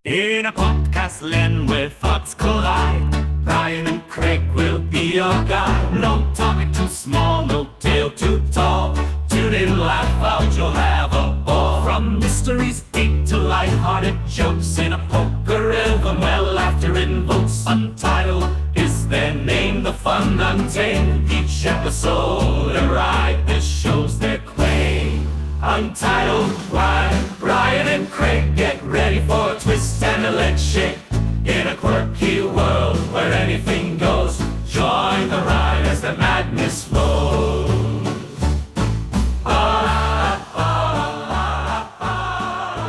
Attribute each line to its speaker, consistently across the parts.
Speaker 1: In a podcast land where thoughts collide, Brian and Craig will be your guide. No topic too small, no tale too tall. Tune in, laugh out, you'll have a ball. From mysteries deep to light-hearted jokes in a poker rhythm where laughter invokes. Untitled is their name, the fun untamed. Each episode a ride, this shows their claim. Untitled, Brian and Craig, get ready for a twist and a leg shake. In a quirky world where anything goes, join the ride as the madness flows.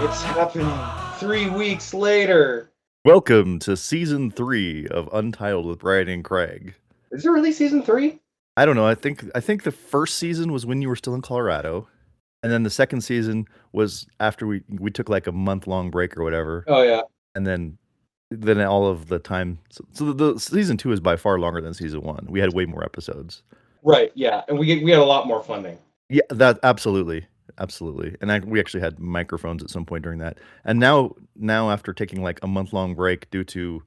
Speaker 2: It's happening 3 weeks later.
Speaker 3: Welcome to season 3 of Untitled with Brian and Craig.
Speaker 2: Is it really season 3?
Speaker 3: I don't know. I think the first season was when you were still in Colorado, and then the second season was after we took like a month-long break or whatever.
Speaker 2: Oh yeah.
Speaker 3: And then all of the time. So the season 2 is by far longer than season 1. We had way more episodes.
Speaker 2: Right. Yeah, and we had a lot more funding.
Speaker 3: Yeah, that absolutely. And we actually had microphones at some point during that. And now after taking like a month-long break due to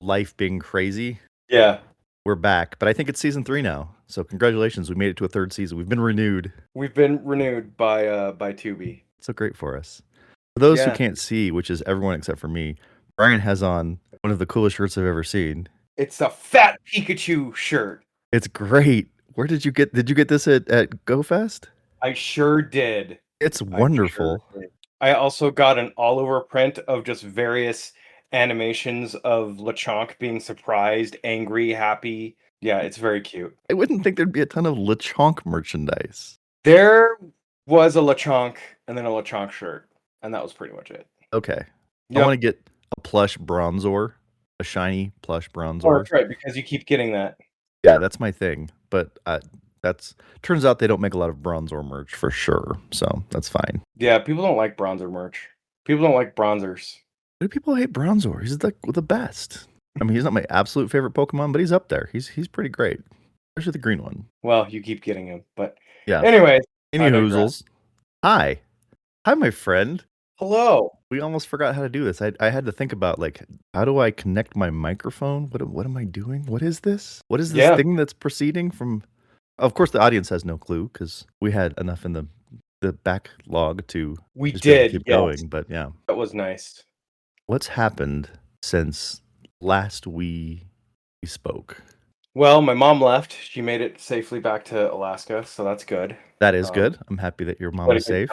Speaker 3: life being crazy,
Speaker 2: Yeah.
Speaker 3: we're back. But I think it's season 3 now. So congratulations, we made it to a third season. We've been renewed.
Speaker 2: We've been renewed by Tubi.
Speaker 3: So great for us. For those who
Speaker 2: Yeah.
Speaker 3: can't see, which is everyone except for me, Brian has on one of the coolest shirts I've ever seen.
Speaker 2: It's a fat Pikachu shirt.
Speaker 3: It's great. Where did you get this at GoFest?
Speaker 2: I sure did.
Speaker 3: It's wonderful.
Speaker 2: I also got an all-over print of just various animations of LeChonk being surprised, angry, happy. Yeah, it's very cute.
Speaker 3: I wouldn't think there'd be a ton of LeChonk merchandise.
Speaker 2: There was a LeChonk and then a LeChonk shirt, and that was pretty much it.
Speaker 3: Okay.
Speaker 2: Yep.
Speaker 3: I want to get a plush Bronzor, a shiny plush Bronzor.
Speaker 2: Oh, that's right, because you keep getting that.
Speaker 3: Yeah, that's my thing. But turns out they don't make a lot of Bronzor merch for sure, so that's fine.
Speaker 2: Yeah, people don't like bronzer merch. People don't like bronzers.
Speaker 3: Why do people hate Bronzor? He's like the best. I mean, he's not my absolute favorite Pokemon, but he's up there. He's pretty great, especially the green one.
Speaker 2: Well, you keep getting him, but
Speaker 3: Yeah.
Speaker 2: anyways.
Speaker 3: Any hoozles. Hi, my friend.
Speaker 2: Hello.
Speaker 3: We almost forgot how to do this. I had to think about like, how do I connect my microphone? What am I doing? What is this? What is this thing that's proceeding from? Of course, the audience has no clue because we had enough in the backlog to keep going. But yeah,
Speaker 2: that was nice.
Speaker 3: What's happened since last we spoke?
Speaker 2: Well, my mom left. She made it safely back to Alaska, so that's good.
Speaker 3: That is good. I'm happy that your mom is safe.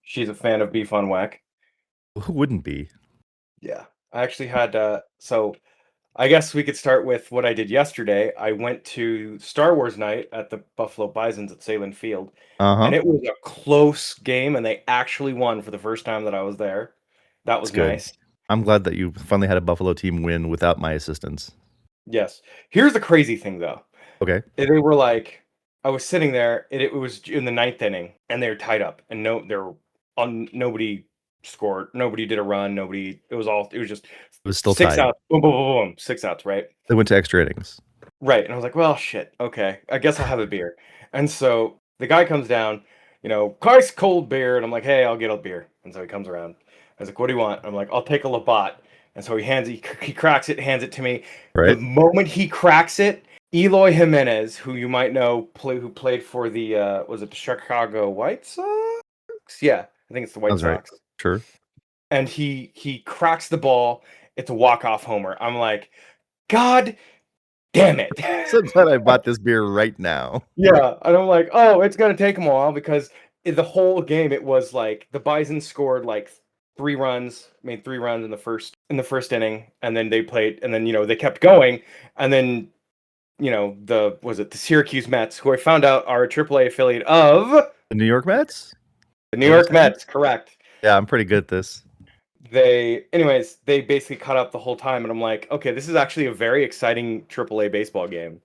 Speaker 2: She's a fan of beef on whack.
Speaker 3: Who wouldn't be?
Speaker 2: Yeah, I actually had so I guess we could start with what I did yesterday. I went to Star Wars night at the Buffalo Bisons at Salem Field, and it was a close game, and they actually won for the first time that I was there. That was nice.
Speaker 3: I'm glad that you finally had a Buffalo team win without my assistance.
Speaker 2: Yes. Here's the crazy thing, though.
Speaker 3: Okay.
Speaker 2: They were like, I was sitting there, and it was in the 9th inning, and they were tied up, and nobody scored, nobody did a run, it was
Speaker 3: still
Speaker 2: 6
Speaker 3: tied.
Speaker 2: outs, boom, boom, boom, boom, 6 outs, right?
Speaker 3: They went to extra innings.
Speaker 2: Right, and I was like, well, shit, okay, I guess I'll have a beer. And so the guy comes down, ice cold beer, and I'm like, hey, I'll get a beer. And so he comes around. I was like, what do you want? I'm like, I'll take a Labatt. And so he cracks it, hands it to me.
Speaker 3: Right.
Speaker 2: The moment he cracks it, Eloy Jimenez, who you might know, who played for the was it the Chicago White Sox? Yeah, I think it's the White Sox.
Speaker 3: Right. Sure.
Speaker 2: And he cracks the ball. It's a walk-off homer. I'm like, God damn it.
Speaker 3: So glad I bought this beer right now.
Speaker 2: Yeah, and I'm like, oh, it's gonna take him a while because the whole game it was like the Bison scored like 3 runs, made 3 runs in the first inning, and then they played, and then they kept going, and then the Syracuse Mets, who I found out are a AAA affiliate of
Speaker 3: the New York Mets.
Speaker 2: The New York Mets, correct.
Speaker 3: Yeah, I'm pretty good at this.
Speaker 2: They basically cut up the whole time, and I'm like, okay, this is actually a very exciting AAA baseball game.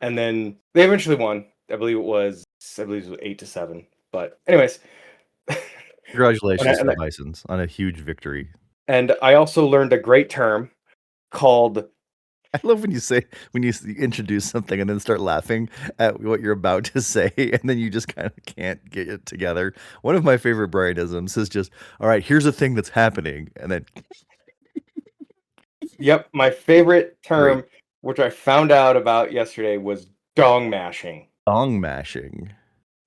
Speaker 2: And then they eventually won. I believe it was 8-7. But anyways,
Speaker 3: congratulations to the Bisons on a huge victory.
Speaker 2: And I also learned a great term called.
Speaker 3: I love when you introduce something and then start laughing at what you're about to say, and then you just kind of can't get it together. One of my favorite Brianisms is just, all right, here's a thing that's happening, and then
Speaker 2: Yep, my favorite
Speaker 3: Great.
Speaker 2: term, which I found out about yesterday, was dong mashing.
Speaker 3: Dong mashing.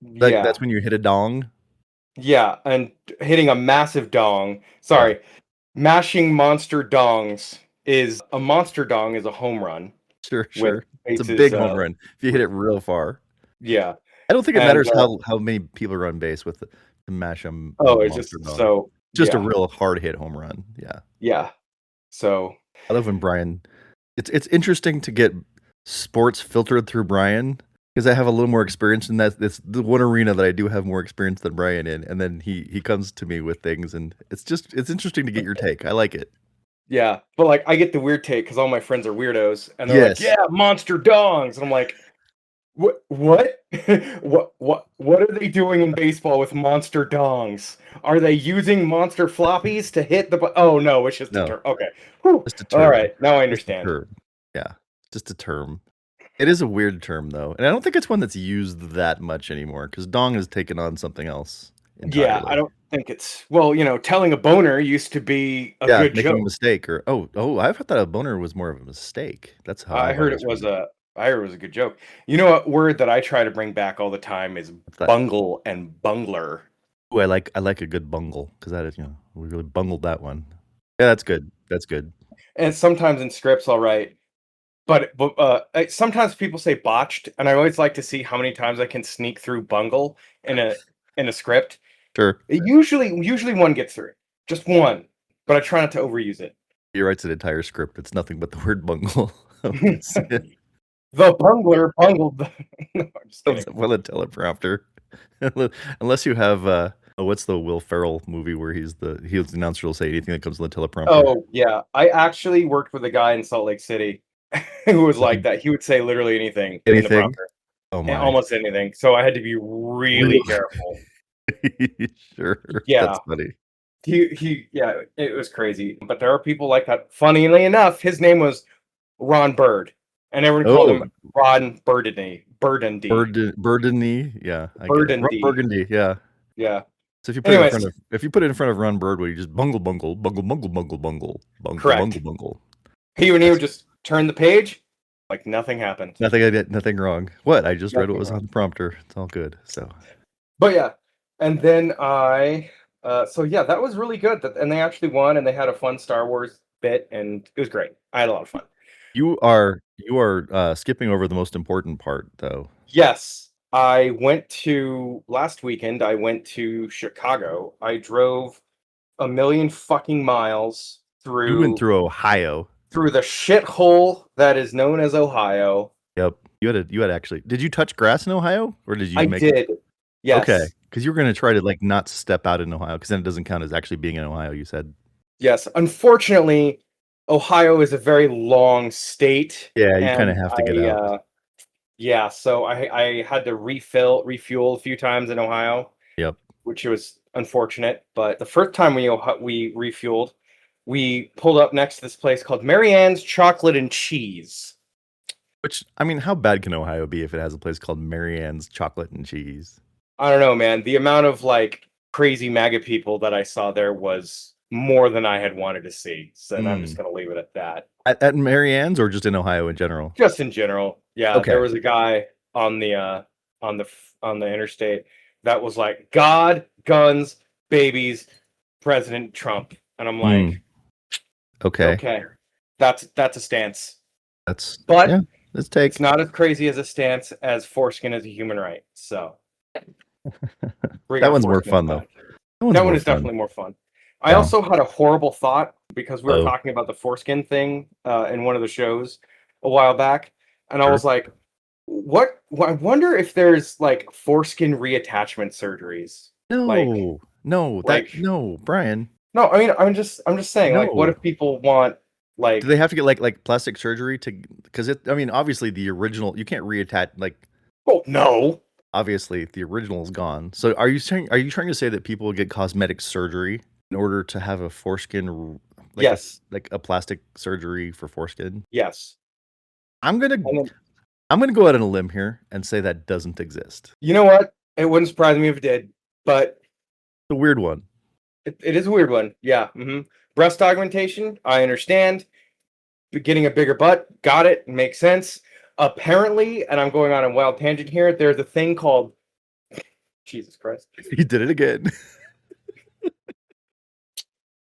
Speaker 3: Like,
Speaker 2: Yeah,
Speaker 3: that's when you hit a dong?
Speaker 2: yeah, and hitting a massive dong.
Speaker 3: Yeah.
Speaker 2: Sorry, mashing monster dongs is a monster dong is a home run
Speaker 3: Sure,
Speaker 2: with
Speaker 3: sure. It's a
Speaker 2: bases.
Speaker 3: big home run if you hit it real far.
Speaker 2: Yeah,
Speaker 3: I don't think it
Speaker 2: and
Speaker 3: matters how many people are on base with to mash a
Speaker 2: oh, it's
Speaker 3: monster
Speaker 2: just
Speaker 3: dong.
Speaker 2: so
Speaker 3: Just a
Speaker 2: yeah,
Speaker 3: real hard hit home run. Yeah.
Speaker 2: yeah. So
Speaker 3: I love when Brian it's interesting to get sports filtered through Brian because I have a little more experience in that. It's the one arena that I do have more experience than Brian in, and then he comes to me with things, and it's interesting to get your take. I like it.
Speaker 2: yeah, but like I get the weird take because all my friends are weirdos, and they're like,
Speaker 3: Yes.
Speaker 2: "Yeah, monster dongs," and I'm like, "What? What? What are they doing in baseball with monster dongs? Are they using monster floppies to hit the? Oh no, it's just a
Speaker 3: No,
Speaker 2: term. Okay, whew.
Speaker 3: just a
Speaker 2: All
Speaker 3: term.
Speaker 2: right, now I
Speaker 3: Just a
Speaker 2: understand.
Speaker 3: term. Yeah, just a term. It is a weird term though, and I don't think it's one that's used that much anymore because dong has taken on something else
Speaker 2: Yeah, I
Speaker 3: entirely.
Speaker 2: don't think it's well. Telling a boner used to be a
Speaker 3: Yeah,
Speaker 2: good
Speaker 3: making a
Speaker 2: joke.
Speaker 3: mistake or I thought that a boner was more of a mistake. That's how
Speaker 2: I
Speaker 3: I've
Speaker 2: heard it
Speaker 3: always
Speaker 2: was
Speaker 3: heard it.
Speaker 2: a. I heard it was a good joke. You know what word that I try to bring back all the time is
Speaker 3: What's that?
Speaker 2: bungle and bungler.
Speaker 3: Ooh, I like a good bungle because that is, we really bungled that one. Yeah, that's good. That's good.
Speaker 2: And sometimes in scripts, I'll write, sometimes people say botched, and I always like to see how many times I can sneak through bungle in a script.
Speaker 3: Sure.
Speaker 2: Usually one gets through, just one, but I try not to overuse it.
Speaker 3: He writes an entire script. It's nothing but the word bungle. It's- it
Speaker 2: The bungler bungled. No, I'm just
Speaker 3: comes
Speaker 2: kidding.
Speaker 3: up on a teleprompter. Unless you have what's the Will Ferrell movie where he's the announcer will say anything that comes on the teleprompter.
Speaker 2: Oh yeah, I actually worked with a guy in Salt Lake City who was like that. He would say literally anything in the
Speaker 3: Anything?
Speaker 2: prompter,
Speaker 3: Oh
Speaker 2: and
Speaker 3: my.
Speaker 2: almost anything. So I had to be really
Speaker 3: Really?
Speaker 2: careful.
Speaker 3: Sure.
Speaker 2: Yeah.
Speaker 3: That's funny.
Speaker 2: Yeah, it was crazy. But there are people like that. Funnily enough, his name was Ron Bird, and everyone called him
Speaker 3: Oh,
Speaker 2: Ron Burgundy.
Speaker 3: Burdeny. Yeah, I get it. Ron
Speaker 2: Burgundy.
Speaker 3: Burgundy. Yeah.
Speaker 2: Yeah.
Speaker 3: So
Speaker 2: Anyways,
Speaker 3: if you put it in front of Ron Birdwood, you just bungle bungle bungle bungle bungle bungle bungle bungle
Speaker 2: correct.
Speaker 3: bungle.
Speaker 2: He
Speaker 3: That's
Speaker 2: would just turn the page like nothing happened.
Speaker 3: nothing. I did nothing wrong. What? I just read what
Speaker 2: Nothing
Speaker 3: was
Speaker 2: wrong.
Speaker 3: on the prompter. It's all good. So
Speaker 2: But yeah, and then so yeah, that was really good. And they actually won, and they had a fun Star Wars bit, and it was great. I had a lot of fun.
Speaker 3: you are skipping over the most important part though.
Speaker 2: Yes, I went to last weekend. I went to Chicago. I drove a million fucking miles
Speaker 3: You went
Speaker 2: through
Speaker 3: through Ohio.
Speaker 2: the shithole that is known as Ohio.
Speaker 3: Yep. You had actually. Did you touch grass in Ohio or did you
Speaker 2: I
Speaker 3: make it?
Speaker 2: did.
Speaker 3: Okay,
Speaker 2: Yes.
Speaker 3: because you were gonna try to like not step out in Ohio because then it doesn't count as actually being in Ohio. You said.
Speaker 2: Yes. Unfortunately, Ohio is a very long state,
Speaker 3: Yeah, you kind of
Speaker 2: and
Speaker 3: have to get out.
Speaker 2: yeah, so I had to refuel a few times in Ohio,
Speaker 3: Yep.
Speaker 2: which was unfortunate. But the first time we refueled, we pulled up next to this place called Marianne's Chocolate and Cheese.
Speaker 3: Which I mean, how bad can Ohio be if it has a place called Marianne's Chocolate and Cheese?
Speaker 2: I don't know, man. The amount of like crazy MAGA people that I saw there was more than I had wanted to see. So I'm just
Speaker 3: Mm.
Speaker 2: gonna leave it at that.
Speaker 3: At Marianne's or just in Ohio in general?
Speaker 2: Just in general, yeah. There
Speaker 3: Okay.
Speaker 2: was a guy on the interstate that was like God, guns, babies, President Trump, and I'm like,
Speaker 3: Mm. Okay.
Speaker 2: okay, that's a stance,
Speaker 3: That's
Speaker 2: but
Speaker 3: yeah. Let's take.
Speaker 2: it's not as crazy as a stance as foreskin as a human right. So bring
Speaker 3: That
Speaker 2: our
Speaker 3: one's more
Speaker 2: foreskins
Speaker 3: fun though.
Speaker 2: back.
Speaker 3: That one's
Speaker 2: That one
Speaker 3: more
Speaker 2: is
Speaker 3: fun.
Speaker 2: definitely more fun. I
Speaker 3: Yeah.
Speaker 2: also had a horrible thought because we were
Speaker 3: Oh,
Speaker 2: talking about the foreskin thing in one of the shows a while back, and I
Speaker 3: sure.
Speaker 2: was like, I wonder if there's like foreskin reattachment surgeries.
Speaker 3: No,
Speaker 2: Like,
Speaker 3: no, Brian.
Speaker 2: no, I mean, I'm just saying, like, what
Speaker 3: No.
Speaker 2: if people want
Speaker 3: Do they
Speaker 2: like,
Speaker 3: have to get like plastic surgery to? Because it. I mean, obviously the original. You can't reattach. Like
Speaker 2: oh no,
Speaker 3: obviously the original is gone. So are you trying to say that people get cosmetic surgery in order to have a foreskin
Speaker 2: yes,
Speaker 3: like a plastic surgery for foreskin?
Speaker 2: yes,
Speaker 3: I'm gonna
Speaker 2: and then
Speaker 3: I'm gonna go out on a limb here and say that doesn't exist.
Speaker 2: you know what? It wouldn't surprise me if it did, but
Speaker 3: It's a weird one.
Speaker 2: it is a weird one. Yeah, breast augmentation, I understand. getting a bigger butt. Got it. Makes sense. Apparently, and I'm going on a wild tangent here, there's a thing called Jesus Christ.
Speaker 3: You did it again.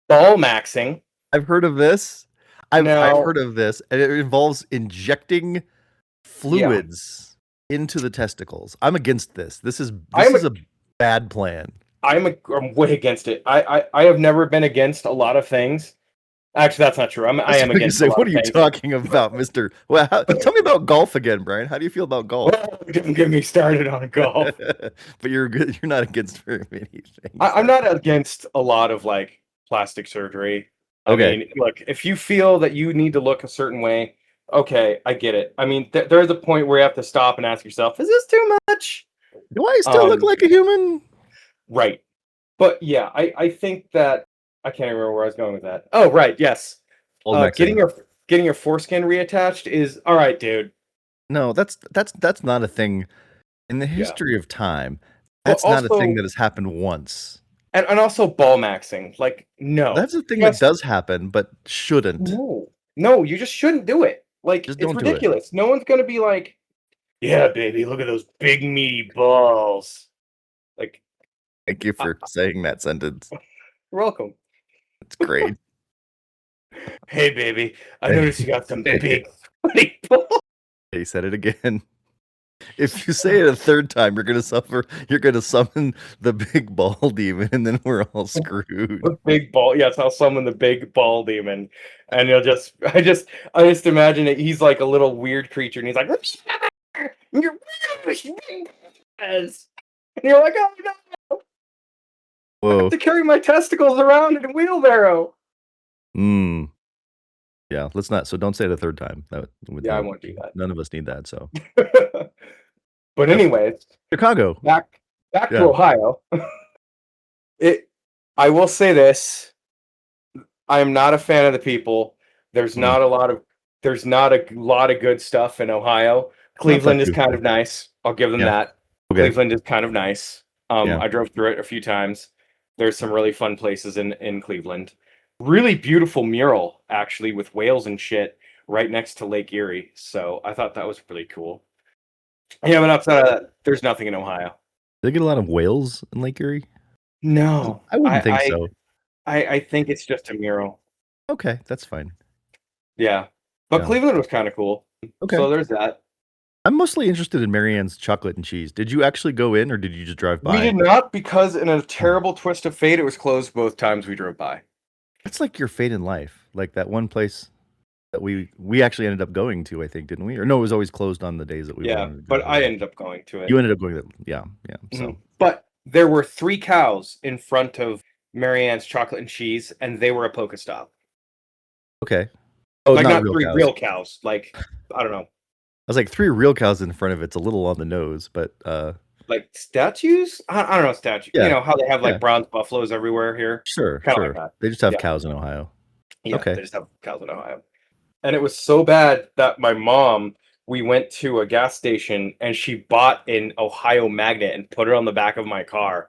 Speaker 2: Ball maxing.
Speaker 3: I've heard of this. I've
Speaker 2: Now,
Speaker 3: heard of this, and it involves injecting fluids into the testicles. I'm against this. This is a bad plan.
Speaker 2: I'm way against it. I have never been against a lot of things. Actually, that's not true. I am against.
Speaker 3: What are you talking about, Mister? Well, tell me about golf again, Brian. How do you feel about golf?
Speaker 2: Well, don't get me started on golf.
Speaker 3: But you're good. You're not against very many things.
Speaker 2: I'm not against a lot of like plastic surgery.
Speaker 3: Okay.
Speaker 2: I mean, look, if you feel that you need to look a certain way, okay, I get it. I mean, there's a point where you have to stop and ask yourself, is this too much?
Speaker 3: Do I still look like a human?
Speaker 2: Right. But yeah, I think that I can't remember where I was going with that. Oh, right, yes. Getting your foreskin reattached is all right, dude.
Speaker 3: No, that's not a thing in the history of time. That's not a thing that has happened once.
Speaker 2: And also ball maxing. Like, no.
Speaker 3: That's a thing that does happen, but shouldn't.
Speaker 2: No, you just shouldn't do it. Like,
Speaker 3: just
Speaker 2: it's ridiculous. No one's gonna be like, yeah, baby, look at those big meaty balls. Like,
Speaker 3: thank you for saying that sentence.
Speaker 2: You're welcome.
Speaker 3: It's great.
Speaker 2: Hey, baby, I noticed you got some big balls.
Speaker 3: He said it again. If you say it a third time, you're gonna suffer. You're gonna summon the big ball demon, and then we're all screwed.
Speaker 2: The big ball, yes, I'll summon the big ball demon, and you'll just, I just imagine it. He's like a little weird creature, and he's like, and you're like, oh no,
Speaker 3: whoa!
Speaker 2: I have to carry my testicles around in a wheelbarrow.
Speaker 3: Yeah, let's not. So don't say it a third time.
Speaker 2: I won't do that.
Speaker 3: None of us need that. So.
Speaker 2: But anyways,
Speaker 3: Chicago.
Speaker 2: Back to Ohio. I will say this. I am not a fan of the people. There's not a lot of good stuff in Ohio. Cleveland is kind of nice. I'll give them that. Okay. Cleveland is kind of nice. I drove through it a few times. There's some really fun places in Cleveland. Really beautiful mural, actually, with whales and shit right next to Lake Erie. So I thought that was pretty cool. Yeah, but outside of that, there's nothing in Ohio.
Speaker 3: Do they get a lot of whales in Lake Erie?
Speaker 2: No.
Speaker 3: I wouldn't think so.
Speaker 2: I think it's just a mural.
Speaker 3: Okay, that's fine.
Speaker 2: Yeah. But Cleveland was kind of cool. Okay. So there's that.
Speaker 3: I'm mostly interested in Marianne's chocolate and cheese. Did you actually go in, or did you just drive by?
Speaker 2: We did not, because in a terrible twist of fate, it was closed both times we drove by.
Speaker 3: That's like your fate in life. Like that one place that we actually ended up going to, I think, didn't we? Or no, it was always closed on the days that we wanted to
Speaker 2: but I ended up going to it.
Speaker 3: You ended up going to yeah. So,
Speaker 2: but there were 3 cows in front of Marianne's chocolate and cheese, and they were a Pokestop.
Speaker 3: Okay.
Speaker 2: Oh, like not 3 real cows. Like, I don't know.
Speaker 3: I was like, 3 real cows in front of it's a little on the nose, but
Speaker 2: like statues? I don't know, statues. Yeah. You know how they have like bronze buffaloes everywhere here?
Speaker 3: Sure. Like that. They just have cows in Ohio.
Speaker 2: Yeah, okay. They just have cows in Ohio. And it was so bad that my mom, we went to a gas station and she bought an Ohio magnet and put it on the back of my car.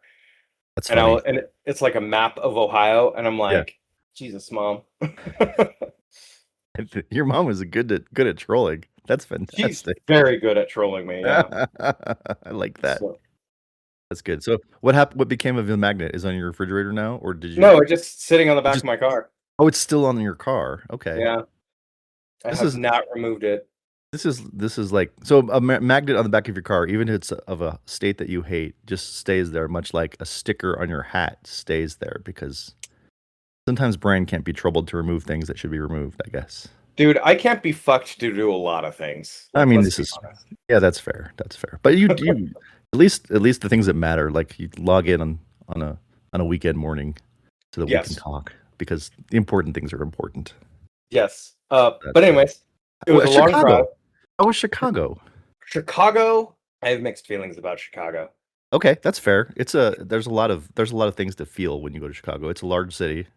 Speaker 3: That's funny.
Speaker 2: And it's like a map of Ohio, and I'm like, Jesus, Mom.
Speaker 3: Your mom was good at trolling. That's fantastic.
Speaker 2: She's very good at trolling me. Yeah.
Speaker 3: I like that. So. That's good. So what happened? What became of the magnet? Is it on your refrigerator now, or did you?
Speaker 2: No, it's just sitting on the back of my car.
Speaker 3: Oh, it's still on your car. Okay.
Speaker 2: Yeah. I have not removed it.
Speaker 3: This is like, so a magnet on the back of your car, even if it's of a state that you hate, just stays there, much like a sticker on your hat stays there, because sometimes Brian can't be troubled to remove things that should be removed, I guess.
Speaker 2: Dude, I can't be fucked to do a lot of things.
Speaker 3: I mean, this is honest. Yeah, that's fair. That's fair. But you at least the things that matter, like you log in on a weekend morning so that we can talk, because the important things are important.
Speaker 2: Yes. But anyways, it was a long drive.
Speaker 3: How was Chicago?
Speaker 2: Chicago, I have mixed feelings about Chicago.
Speaker 3: Okay, that's fair. There's a lot of things to feel when you go to Chicago. It's a large city.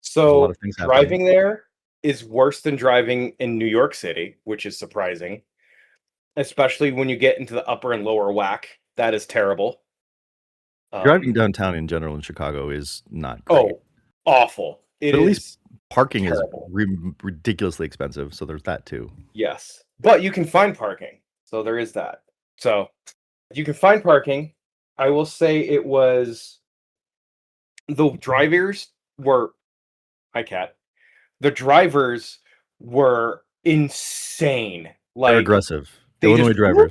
Speaker 2: So driving there is worse than driving in New York City, which is surprising. Especially when you get into the upper and lower whack. That is terrible.
Speaker 3: Driving downtown in general in Chicago is not great.
Speaker 2: Oh, awful. It is.
Speaker 3: Parking is
Speaker 2: terrible.
Speaker 3: ridiculously expensive, so there's that too.
Speaker 2: Yes, but you can find parking, so there is that. So you can find parking. I will say it was the drivers were hi cat. The drivers were insane.
Speaker 3: They're
Speaker 2: Like
Speaker 3: aggressive.
Speaker 2: they just
Speaker 3: Illinois
Speaker 2: whoop.
Speaker 3: drivers,
Speaker 2: I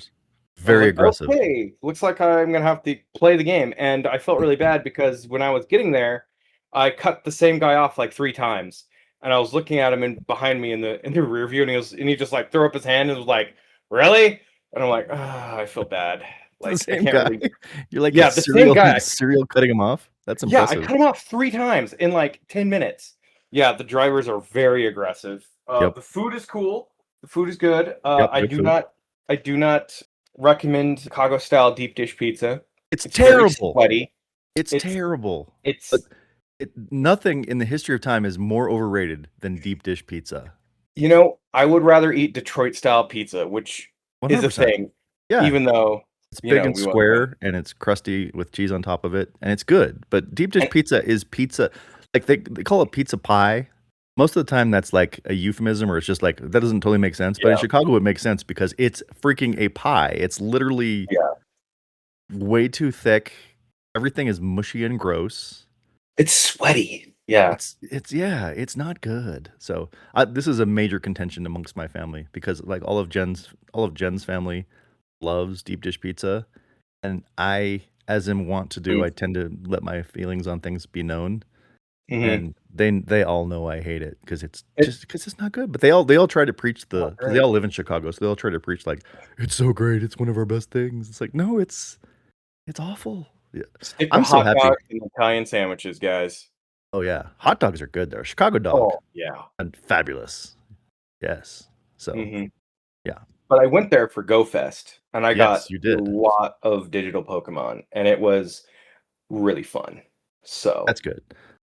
Speaker 2: was
Speaker 3: very
Speaker 2: like,
Speaker 3: aggressive.
Speaker 2: okay, looks like I'm gonna have to play the game. And I felt really bad because when I was getting there, I cut the same guy off like 3 times. And I was looking at him and behind me in the rear view, and he just like threw up his hand and was like, "Really?" And I'm like, ah, I feel bad.
Speaker 3: The
Speaker 2: Like I
Speaker 3: same
Speaker 2: can't
Speaker 3: guy.
Speaker 2: really.
Speaker 3: You're like a
Speaker 2: Yeah, the same
Speaker 3: serial
Speaker 2: guy.
Speaker 3: serial cutting him off? That's
Speaker 2: Yeah, I
Speaker 3: impressive.
Speaker 2: cut him off 3 times in like 10 minutes. Yeah, the drivers are very aggressive.
Speaker 3: Yep.
Speaker 2: The food is cool. The food is good.
Speaker 3: Yep,
Speaker 2: I
Speaker 3: good
Speaker 2: do
Speaker 3: food.
Speaker 2: not. I do not recommend Chicago style deep dish pizza.
Speaker 3: It's
Speaker 2: Very
Speaker 3: terrible.
Speaker 2: sweaty.
Speaker 3: It's
Speaker 2: It's
Speaker 3: terrible.
Speaker 2: it's
Speaker 3: Nothing in the history of time is more overrated than deep dish pizza.
Speaker 2: I would rather eat Detroit style pizza, which is a
Speaker 3: 100%.
Speaker 2: thing.
Speaker 3: Yeah.
Speaker 2: Even though
Speaker 3: It's big and
Speaker 2: we want
Speaker 3: square, and it's crusty with cheese on top of it, and it's good. But deep dish
Speaker 2: and
Speaker 3: pizza is pizza. Like they call it pizza pie. Most of the time, that's like a euphemism, or it's just like that doesn't totally make sense. But in
Speaker 2: yeah,
Speaker 3: Chicago, it makes sense because it's freaking a pie. It's literally
Speaker 2: yeah.
Speaker 3: way too thick. Everything is mushy and gross.
Speaker 2: It's sweaty. Yeah.
Speaker 3: It's not good. So this is a major contention amongst my family because like all of Jen's family loves deep dish pizza, and I, as in want to do,
Speaker 2: Mm,
Speaker 3: I tend to let my feelings on things be known,
Speaker 2: mhm.
Speaker 3: and they all know I hate it because
Speaker 2: It's
Speaker 3: it's not good. But they all try to preach
Speaker 2: not
Speaker 3: because they
Speaker 2: great.
Speaker 3: all live in Chicago, so they all try to preach like it's so great, it's one of our best things. It's like no, it's awful. Yeah.
Speaker 2: Stick to
Speaker 3: I'm so
Speaker 2: hot
Speaker 3: happy.
Speaker 2: dogs and Italian sandwiches, guys.
Speaker 3: Oh yeah, hot dogs are good there. Chicago dog
Speaker 2: Oh, yeah.
Speaker 3: and fabulous. Yes. So
Speaker 2: Mhm.
Speaker 3: yeah.
Speaker 2: But I went there for GoFest, and I got
Speaker 3: Yes, you
Speaker 2: a
Speaker 3: did.
Speaker 2: lot of digital Pokemon, and it was really fun. So,
Speaker 3: That's good.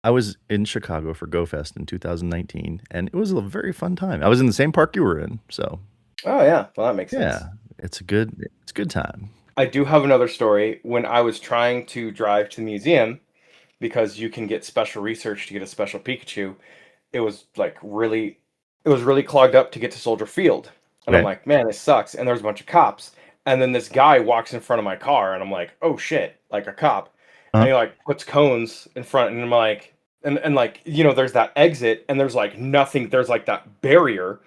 Speaker 3: I was in Chicago for GoFest in 2019, and it was a very fun time. I was in the same park you were in, so
Speaker 2: oh yeah, well that makes sense.
Speaker 3: yeah, it's a good time.
Speaker 2: I do have another story. When I was trying to drive to the museum, because you can get special research to get a special Pikachu, it was like really clogged up to get to Soldier Field. And I'm
Speaker 3: Okay.
Speaker 2: like, man, this sucks. And there's a bunch of cops. And then this guy walks in front of my car, and I'm like, oh shit, like a cop. And
Speaker 3: Uh-huh.
Speaker 2: he like puts cones in front, and I'm like, and like, there's that exit, and there's like nothing, there's like that barrier.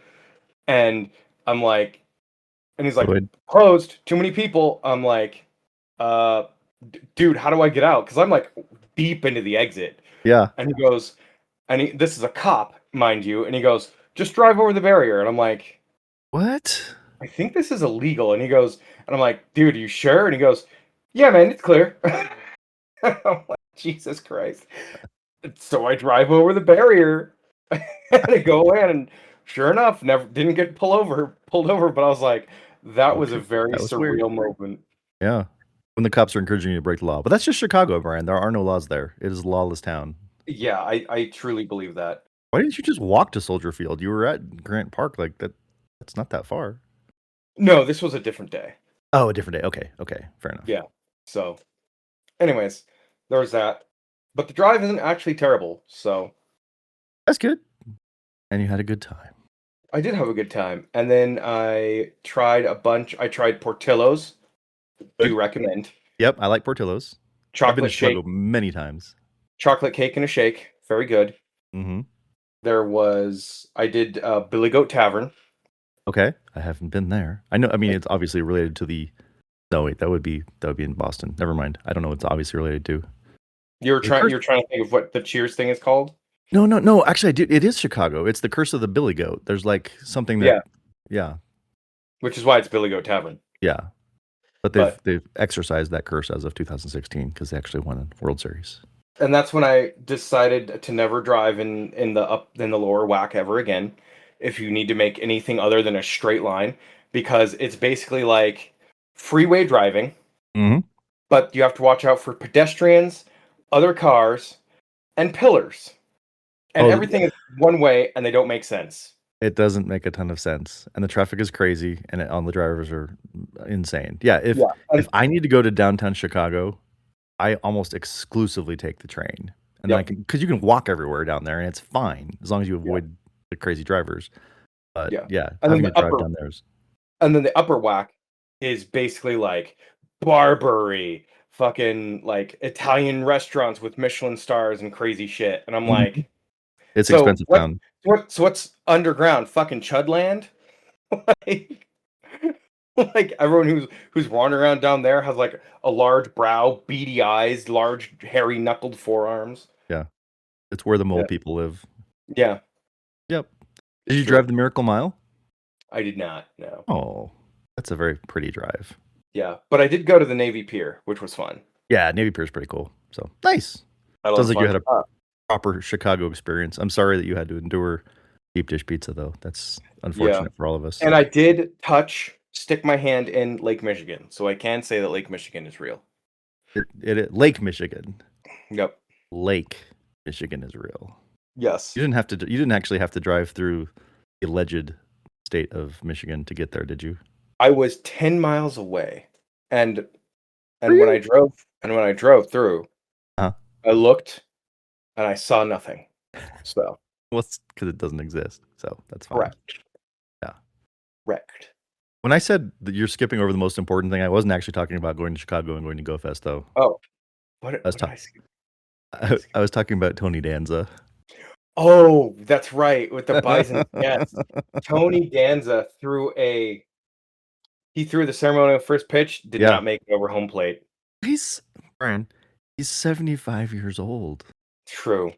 Speaker 2: And I'm like, and he's like,
Speaker 3: Good.
Speaker 2: closed, too many people. I'm like, uh, dude, how do I get out? Because I'm like deep into the exit.
Speaker 3: Yeah.
Speaker 2: And he goes, this is a cop, mind you, and he goes, just drive over the barrier. And I'm like,
Speaker 3: What?
Speaker 2: I think this is illegal. And he goes, and I'm like, dude, are you sure? And he goes, yeah, man, it's clear. I'm like, Jesus Christ. So I drive over the barrier and I go in, and sure enough, never didn't get pulled over, but I was like, that was a
Speaker 3: Okay.
Speaker 2: very
Speaker 3: That was weird.
Speaker 2: surreal moment.
Speaker 3: Yeah. When the cops are encouraging you to break the law. But that's just Chicago, Brian. There are no laws there. It is a lawless town.
Speaker 2: Yeah, I truly believe that.
Speaker 3: Why didn't you just walk to Soldier Field? You were at Grant Park, like that's not that far.
Speaker 2: No, this was a different day.
Speaker 3: Oh, a different day. Okay. Okay. Fair enough.
Speaker 2: Yeah. So, anyways, there was that. But the drive isn't actually terrible, so
Speaker 3: That's good. And you had a good time.
Speaker 2: I did have a good time. And then I tried Portillo's. Do recommend.
Speaker 3: Yep, I like Portillo's. I've been to
Speaker 2: Chocolate shake,
Speaker 3: Chicago many times.
Speaker 2: chocolate cake and a shake. Very good.
Speaker 3: Mhm.
Speaker 2: I did Billy Goat Tavern.
Speaker 3: Okay, I haven't been there. I know. I mean, it's obviously related to the. No, wait, that would be in Boston. Never mind. I don't know what it's obviously related to.
Speaker 2: You were
Speaker 3: The curse.
Speaker 2: trying to think of what the Cheers thing is called?
Speaker 3: No. Actually, I did. It is Chicago. It's the Curse of the Billy Goat. There's like something that.
Speaker 2: Yeah,
Speaker 3: Yeah,
Speaker 2: which is why it's Billy Goat Tavern.
Speaker 3: yeah. But
Speaker 2: But
Speaker 3: they've exercised that curse as of 2016 because they actually won a World Series.
Speaker 2: and that's when I decided to never drive in the lower whack ever again. If you need to make anything other than a straight line, because it's basically like freeway driving,
Speaker 3: Mm-hmm.
Speaker 2: but you have to watch out for pedestrians, other cars, and pillars. And
Speaker 3: Oh,
Speaker 2: everything is one way, and they don't make sense.
Speaker 3: it doesn't make a ton of sense, and the traffic is crazy, and all the drivers are insane. Yeah, if
Speaker 2: Yeah, and
Speaker 3: I need to go to downtown Chicago, I almost exclusively take the train, and I can because you can walk everywhere down there, and it's fine as long as you avoid the crazy drivers. But
Speaker 2: and
Speaker 3: having
Speaker 2: then
Speaker 3: to drive down there is.
Speaker 2: And then the upper whack is basically like Barbary, fucking like Italian restaurants with Michelin stars and crazy shit. And I'm like,
Speaker 3: it's
Speaker 2: so
Speaker 3: expensive town.
Speaker 2: What's underground? Fucking Chudland? like, like everyone who's wandering around down there has like a large brow, beady eyes, large hairy knuckled forearms.
Speaker 3: Yeah, it's where the mole people live.
Speaker 2: Yeah.
Speaker 3: Yep. Did you drive the Miracle Mile?
Speaker 2: I did not. No.
Speaker 3: Oh, that's a very pretty drive.
Speaker 2: Yeah, but I did go to the Navy Pier, which was fun.
Speaker 3: Yeah, Navy Pier is pretty cool. So nice. Sounds like you had a proper Chicago experience. I'm sorry that you had to endure deep dish pizza, though. That's unfortunate for all of us.
Speaker 2: And I did stick my hand in Lake Michigan, so I can say that Lake Michigan is real.
Speaker 3: Lake Michigan.
Speaker 2: Yep.
Speaker 3: Lake Michigan is real.
Speaker 2: Yes.
Speaker 3: You didn't actually have to drive through the alleged state of Michigan to get there, did you?
Speaker 2: I was 10 miles away, and when I drove through, I looked and I saw nothing. So,
Speaker 3: well, it's because it doesn't exist. So that's fine.
Speaker 2: Correct.
Speaker 3: Yeah.
Speaker 2: Wrecked.
Speaker 3: When I said that you're skipping over the most important thing, I wasn't actually talking about going to Chicago and going to GoFest, though.
Speaker 2: Oh, what did I skip?
Speaker 3: I was talking about Tony Danza.
Speaker 2: Oh, that's right, with the bison. Yes, Tony Danza threw the ceremonial first pitch, did not make it over home plate.
Speaker 3: He's 75 years old.
Speaker 2: True.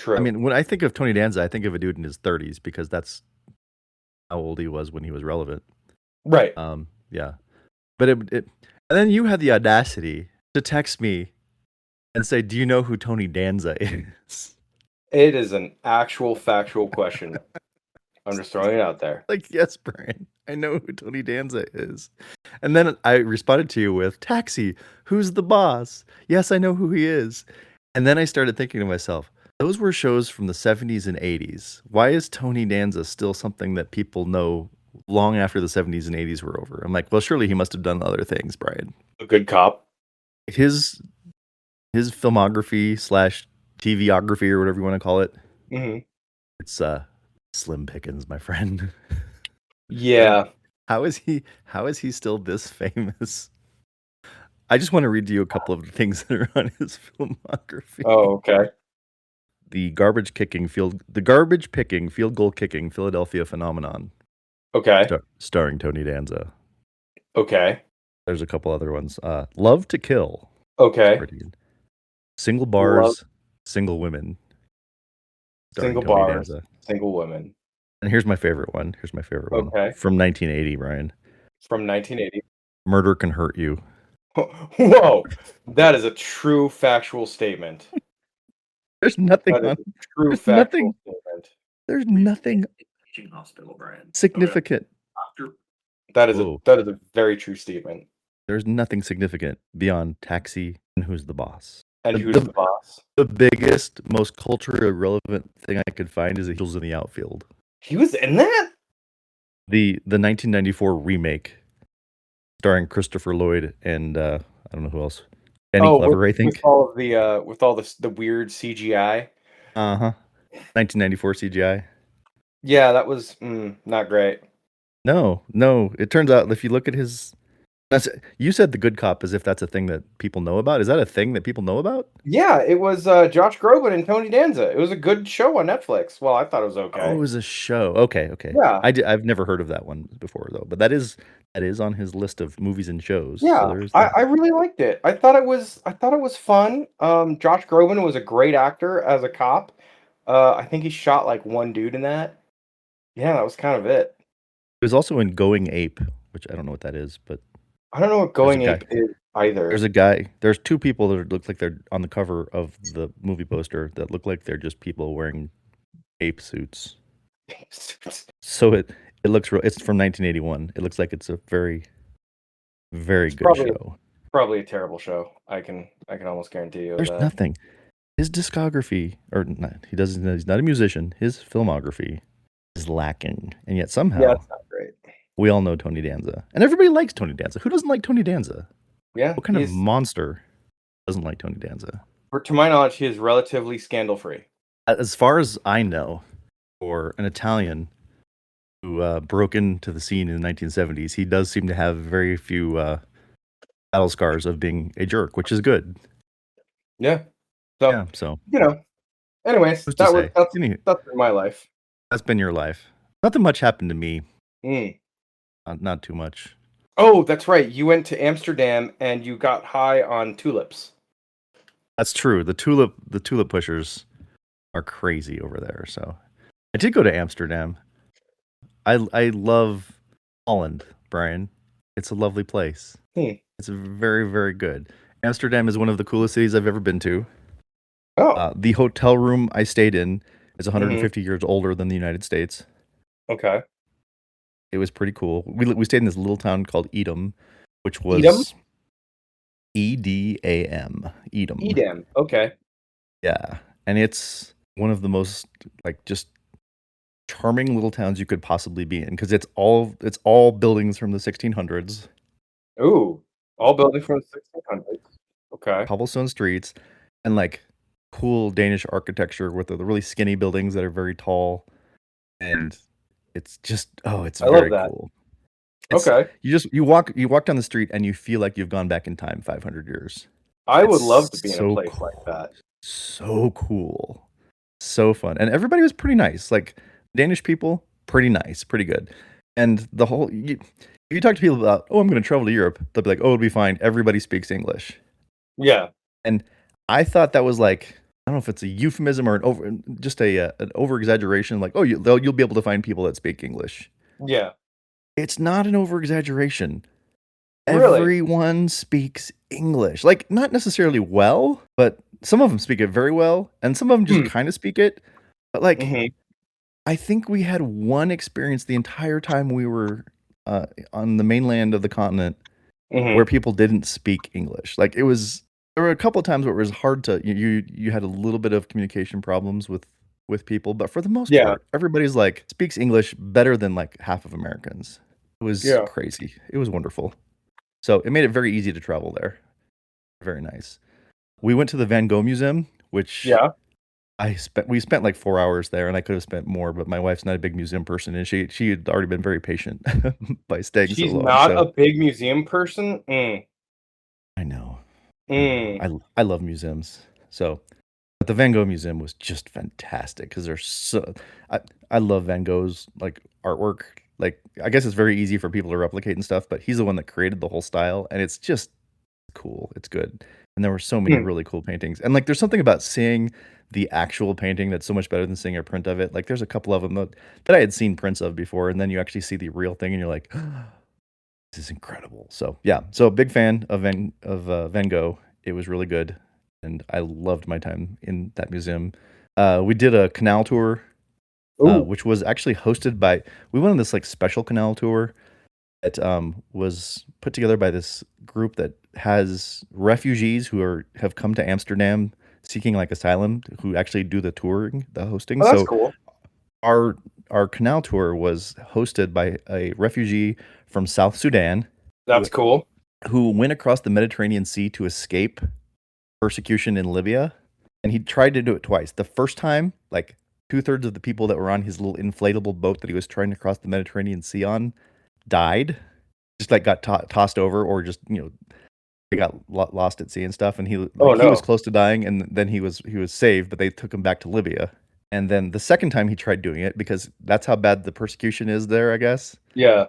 Speaker 3: I mean, when I think of Tony Danza, I think of a dude in his 30s because that's how old he was when he was relevant.
Speaker 2: Right.
Speaker 3: Yeah. But and then you had the audacity to text me and say, "Do you know who Tony Danza is?"
Speaker 2: It is an actual factual question. I'm just throwing it out there.
Speaker 3: Like, yes, Brian, I know who Tony Danza is. And then I responded to you with, "Taxi, who's the boss? Yes, I know who he is." And then I started thinking to myself, those were shows from the 70s and 80s. Why is Tony Danza still something that people know long after the 70s and 80s were over? I'm like, well, surely he must have done other things, Brian.
Speaker 2: A good cop.
Speaker 3: His filmography / TVography or whatever you want to call it.
Speaker 2: Mm-hmm.
Speaker 3: It's slim pickings, my friend.
Speaker 2: Yeah.
Speaker 3: How is he still this famous? I just want to read to you a couple of the things that are on his filmography.
Speaker 2: Oh, okay.
Speaker 3: The garbage picking field goal kicking Philadelphia phenomenon.
Speaker 2: Okay.
Speaker 3: Starring Tony Danza.
Speaker 2: Okay.
Speaker 3: There's a couple other ones. Love to Kill.
Speaker 2: Okay.
Speaker 3: Single Bars, Single Women.
Speaker 2: Single Bars, Single Women.
Speaker 3: And here's my favorite one.
Speaker 2: Okay.
Speaker 3: From 1980, Ryan.
Speaker 2: From 1980.
Speaker 3: Murder Can Hurt You.
Speaker 2: Whoa. That is a true factual statement.
Speaker 3: There's nothing
Speaker 2: That is a true factual statement.
Speaker 3: There's nothing significant.
Speaker 2: That is a very true statement.
Speaker 3: There's nothing significant beyond Taxi and Who's the Boss.
Speaker 2: And Who's the Boss?
Speaker 3: The biggest, most culturally relevant thing I could find is Heels in the Outfield.
Speaker 2: He was in that?
Speaker 3: The 1994 remake, starring Christopher Lloyd and I don't know who else. Kenny Glover, I think.
Speaker 2: With all the weird CGI.
Speaker 3: 1994 CGI.
Speaker 2: Yeah, that was not great.
Speaker 3: No. It turns out if you look at his, you said The Good Cop as if that's a thing that people know about. Is that a thing that people know about?
Speaker 2: Yeah, it was Josh Groban and Tony Danza. It was a good show on Netflix. Well, I thought it was okay.
Speaker 3: Oh, it was a show. Okay.
Speaker 2: Yeah,
Speaker 3: I've never heard of that one before though, but that is on his list of movies and shows.
Speaker 2: Yeah,
Speaker 3: so
Speaker 2: I really liked it. I thought it was fun. Josh Groban was a great actor as a cop. I think he shot like one dude in that. Yeah, that was kind of it.
Speaker 3: He was also in Going Ape, which I don't know what that is, but
Speaker 2: I don't know what Going Ape is either.
Speaker 3: There's two people that look like they're on the cover of the movie poster that look like they're just people wearing ape suits. So it looks real. It's from 1981. It looks like it's a very, very good show.
Speaker 2: Probably a terrible show. I can almost guarantee you.
Speaker 3: There's nothing. His discography, or not, he's not a musician. His filmography is lacking, and yet somehow
Speaker 2: it's not great.
Speaker 3: We all know Tony Danza, and everybody likes Tony Danza. Who doesn't like Tony Danza?
Speaker 2: Yeah.
Speaker 3: What kind of monster doesn't like Tony Danza?
Speaker 2: To my knowledge, he is relatively scandal-free.
Speaker 3: As far as I know, for an Italian who broke into the scene in the 1970s, he does seem to have very few battle scars of being a jerk, which is good.
Speaker 2: Yeah. So,
Speaker 3: Yeah, so
Speaker 2: anyways,
Speaker 3: who's to say?
Speaker 2: that's been my life.
Speaker 3: That's been your life. Nothing much happened to me.
Speaker 2: Mm.
Speaker 3: Not too much.
Speaker 2: Oh, that's right. You went to Amsterdam and you got high on tulips.
Speaker 3: That's true. The tulip pushers are crazy over there. So I did go to Amsterdam. I love Holland, Brian. It's a lovely place. It's very, very good. Amsterdam is one of the coolest cities I've ever been to.
Speaker 2: Oh.
Speaker 3: The hotel room I stayed in is 150
Speaker 2: Mm-hmm.
Speaker 3: years older than the United States.
Speaker 2: Okay.
Speaker 3: It was pretty cool. We stayed in this little town called Edam, which was
Speaker 2: Edam?
Speaker 3: Edam. Edam.
Speaker 2: Edam. Okay.
Speaker 3: Yeah. And it's one of the most like just charming little towns you could possibly be in because it's all buildings from the 1600s.
Speaker 2: Ooh. All building from the 1600s. Okay.
Speaker 3: Cobblestone streets and like cool Danish architecture with the really skinny buildings that are very tall, and it's just it's
Speaker 2: I love
Speaker 3: very
Speaker 2: that.
Speaker 3: cool. It's
Speaker 2: Okay.
Speaker 3: you walk down the street and you feel like you've gone back in time 500 years.
Speaker 2: I would
Speaker 3: It's
Speaker 2: love to be in a
Speaker 3: so
Speaker 2: place
Speaker 3: cool.
Speaker 2: like that.
Speaker 3: So cool. So fun. And everybody was pretty nice. Like Danish people, pretty nice, pretty good. And the whole if you talk to people about, I'm going to travel to Europe, they'll be like, it'll be fine. Everybody speaks English.
Speaker 2: Yeah.
Speaker 3: And I thought that was like, I don't know if it's a euphemism or an over exaggeration. Like, you'll be able to find people that speak English.
Speaker 2: Yeah.
Speaker 3: It's not an over exaggeration.
Speaker 2: Really?
Speaker 3: Everyone speaks English. Like, not necessarily well, but some of them speak it very well, and some of them just kind of speak it. But like,
Speaker 2: Mm-hmm.
Speaker 3: I think we had one experience the entire time we were on the mainland of the continent where people didn't speak English. Like, there were a couple of times where it was hard to you had a little bit of communication problems with people, but for the most part, everybody's like speaks English better than like half of Americans. It was crazy. It was wonderful. So it made it very easy to travel there. Very nice. We went to the Van Gogh Museum, which we spent like 4 hours there, and I could have spent more, but my wife's not a big museum person, and she had already been very patient by staying so long.
Speaker 2: She's not a big museum person?
Speaker 3: I know. I love museums. So, but the Van Gogh Museum was just fantastic because I love Van Gogh's like artwork. Like, I guess it's very easy for people to replicate and stuff, but he's the one that created the whole style, and it's just cool. It's good. And there were so many really cool paintings. And like, there's something about seeing the actual painting that's so much better than seeing a print of it. Like, there's a couple of them that I had seen prints of before, and then you actually see the real thing, and you're like, this is incredible. So yeah, so big fan of Van Gogh. It was really good, and I loved my time in that museum. We did a canal tour, which was actually hosted by. We went on this like special canal tour that was put together by this group that has refugees who have come to Amsterdam seeking like asylum, who actually do the touring, the hosting.
Speaker 2: Oh, that's cool.
Speaker 3: Our canal tour was hosted by a refugee from South Sudan.
Speaker 2: That's cool.
Speaker 3: Who went across the Mediterranean Sea to escape persecution in Libya, and he tried to do it twice. The first time, like 2/3 of the people that were on his little inflatable boat that he was trying to cross the Mediterranean Sea on died, just like got tossed over, or just they got lost at sea and stuff. And he was close to dying, and then he was saved, but they took him back to Libya. And then the second time he tried doing it, because that's how bad the persecution is there, I guess.
Speaker 2: Yeah.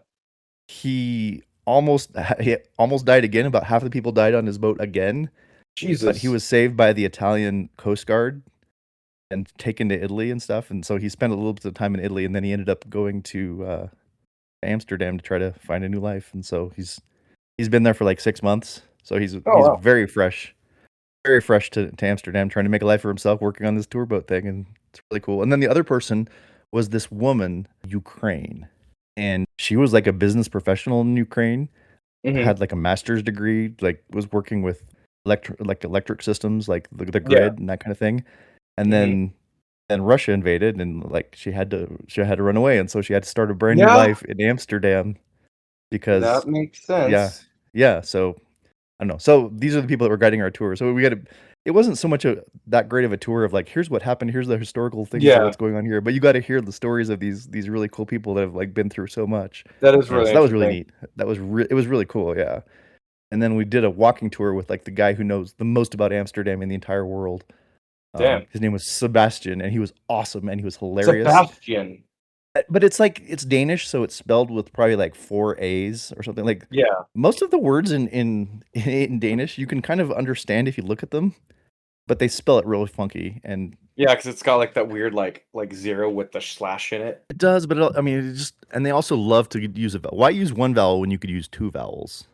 Speaker 3: He almost died again. About half the people died on his boat again.
Speaker 2: Jesus.
Speaker 3: But he was saved by the Italian Coast Guard and taken to Italy and stuff. And so he spent a little bit of time in Italy, and then he ended up going to Amsterdam to try to find a new life. And so he's been there for like 6 months. So he's very fresh to Amsterdam, trying to make a life for himself, working on this tour boat thing, and it's really cool. And then the other person was this woman, Ukraine, and she was like a business professional in Ukraine, had like a master's degree, like was working with electric systems, like the grid and that kind of thing. And then Russia invaded, and like she had to run away, and so she had to start a brand new life in Amsterdam because
Speaker 2: that makes sense.
Speaker 3: Yeah. So I don't know. So these are the people that were guiding our tour. So we got it wasn't so much that great of a tour of like, here's what happened, here's the historical things of
Speaker 2: Yeah,
Speaker 3: what's going on here, but you got to hear the stories of these really cool people that have like been through so much.
Speaker 2: that is
Speaker 3: So
Speaker 2: really
Speaker 3: that was really
Speaker 2: interesting.
Speaker 3: neat. It was really cool, yeah. And then we did a walking tour with like the guy who knows the most about Amsterdam in the entire world.
Speaker 2: Damn.
Speaker 3: His name was Sebastian, and he was awesome and he was hilarious.
Speaker 2: Sebastian.
Speaker 3: But it's like it's Danish, so it's spelled with probably like 4 A's or something. Like
Speaker 2: Yeah.
Speaker 3: most of the words in Danish you can kind of understand if you look at them, but they spell it really funky. And
Speaker 2: Yeah, because it's got like that weird like zero with the slash in it.
Speaker 3: it does, but I mean, it just and they also love to use a vowel. Why use one vowel when you could use two vowels?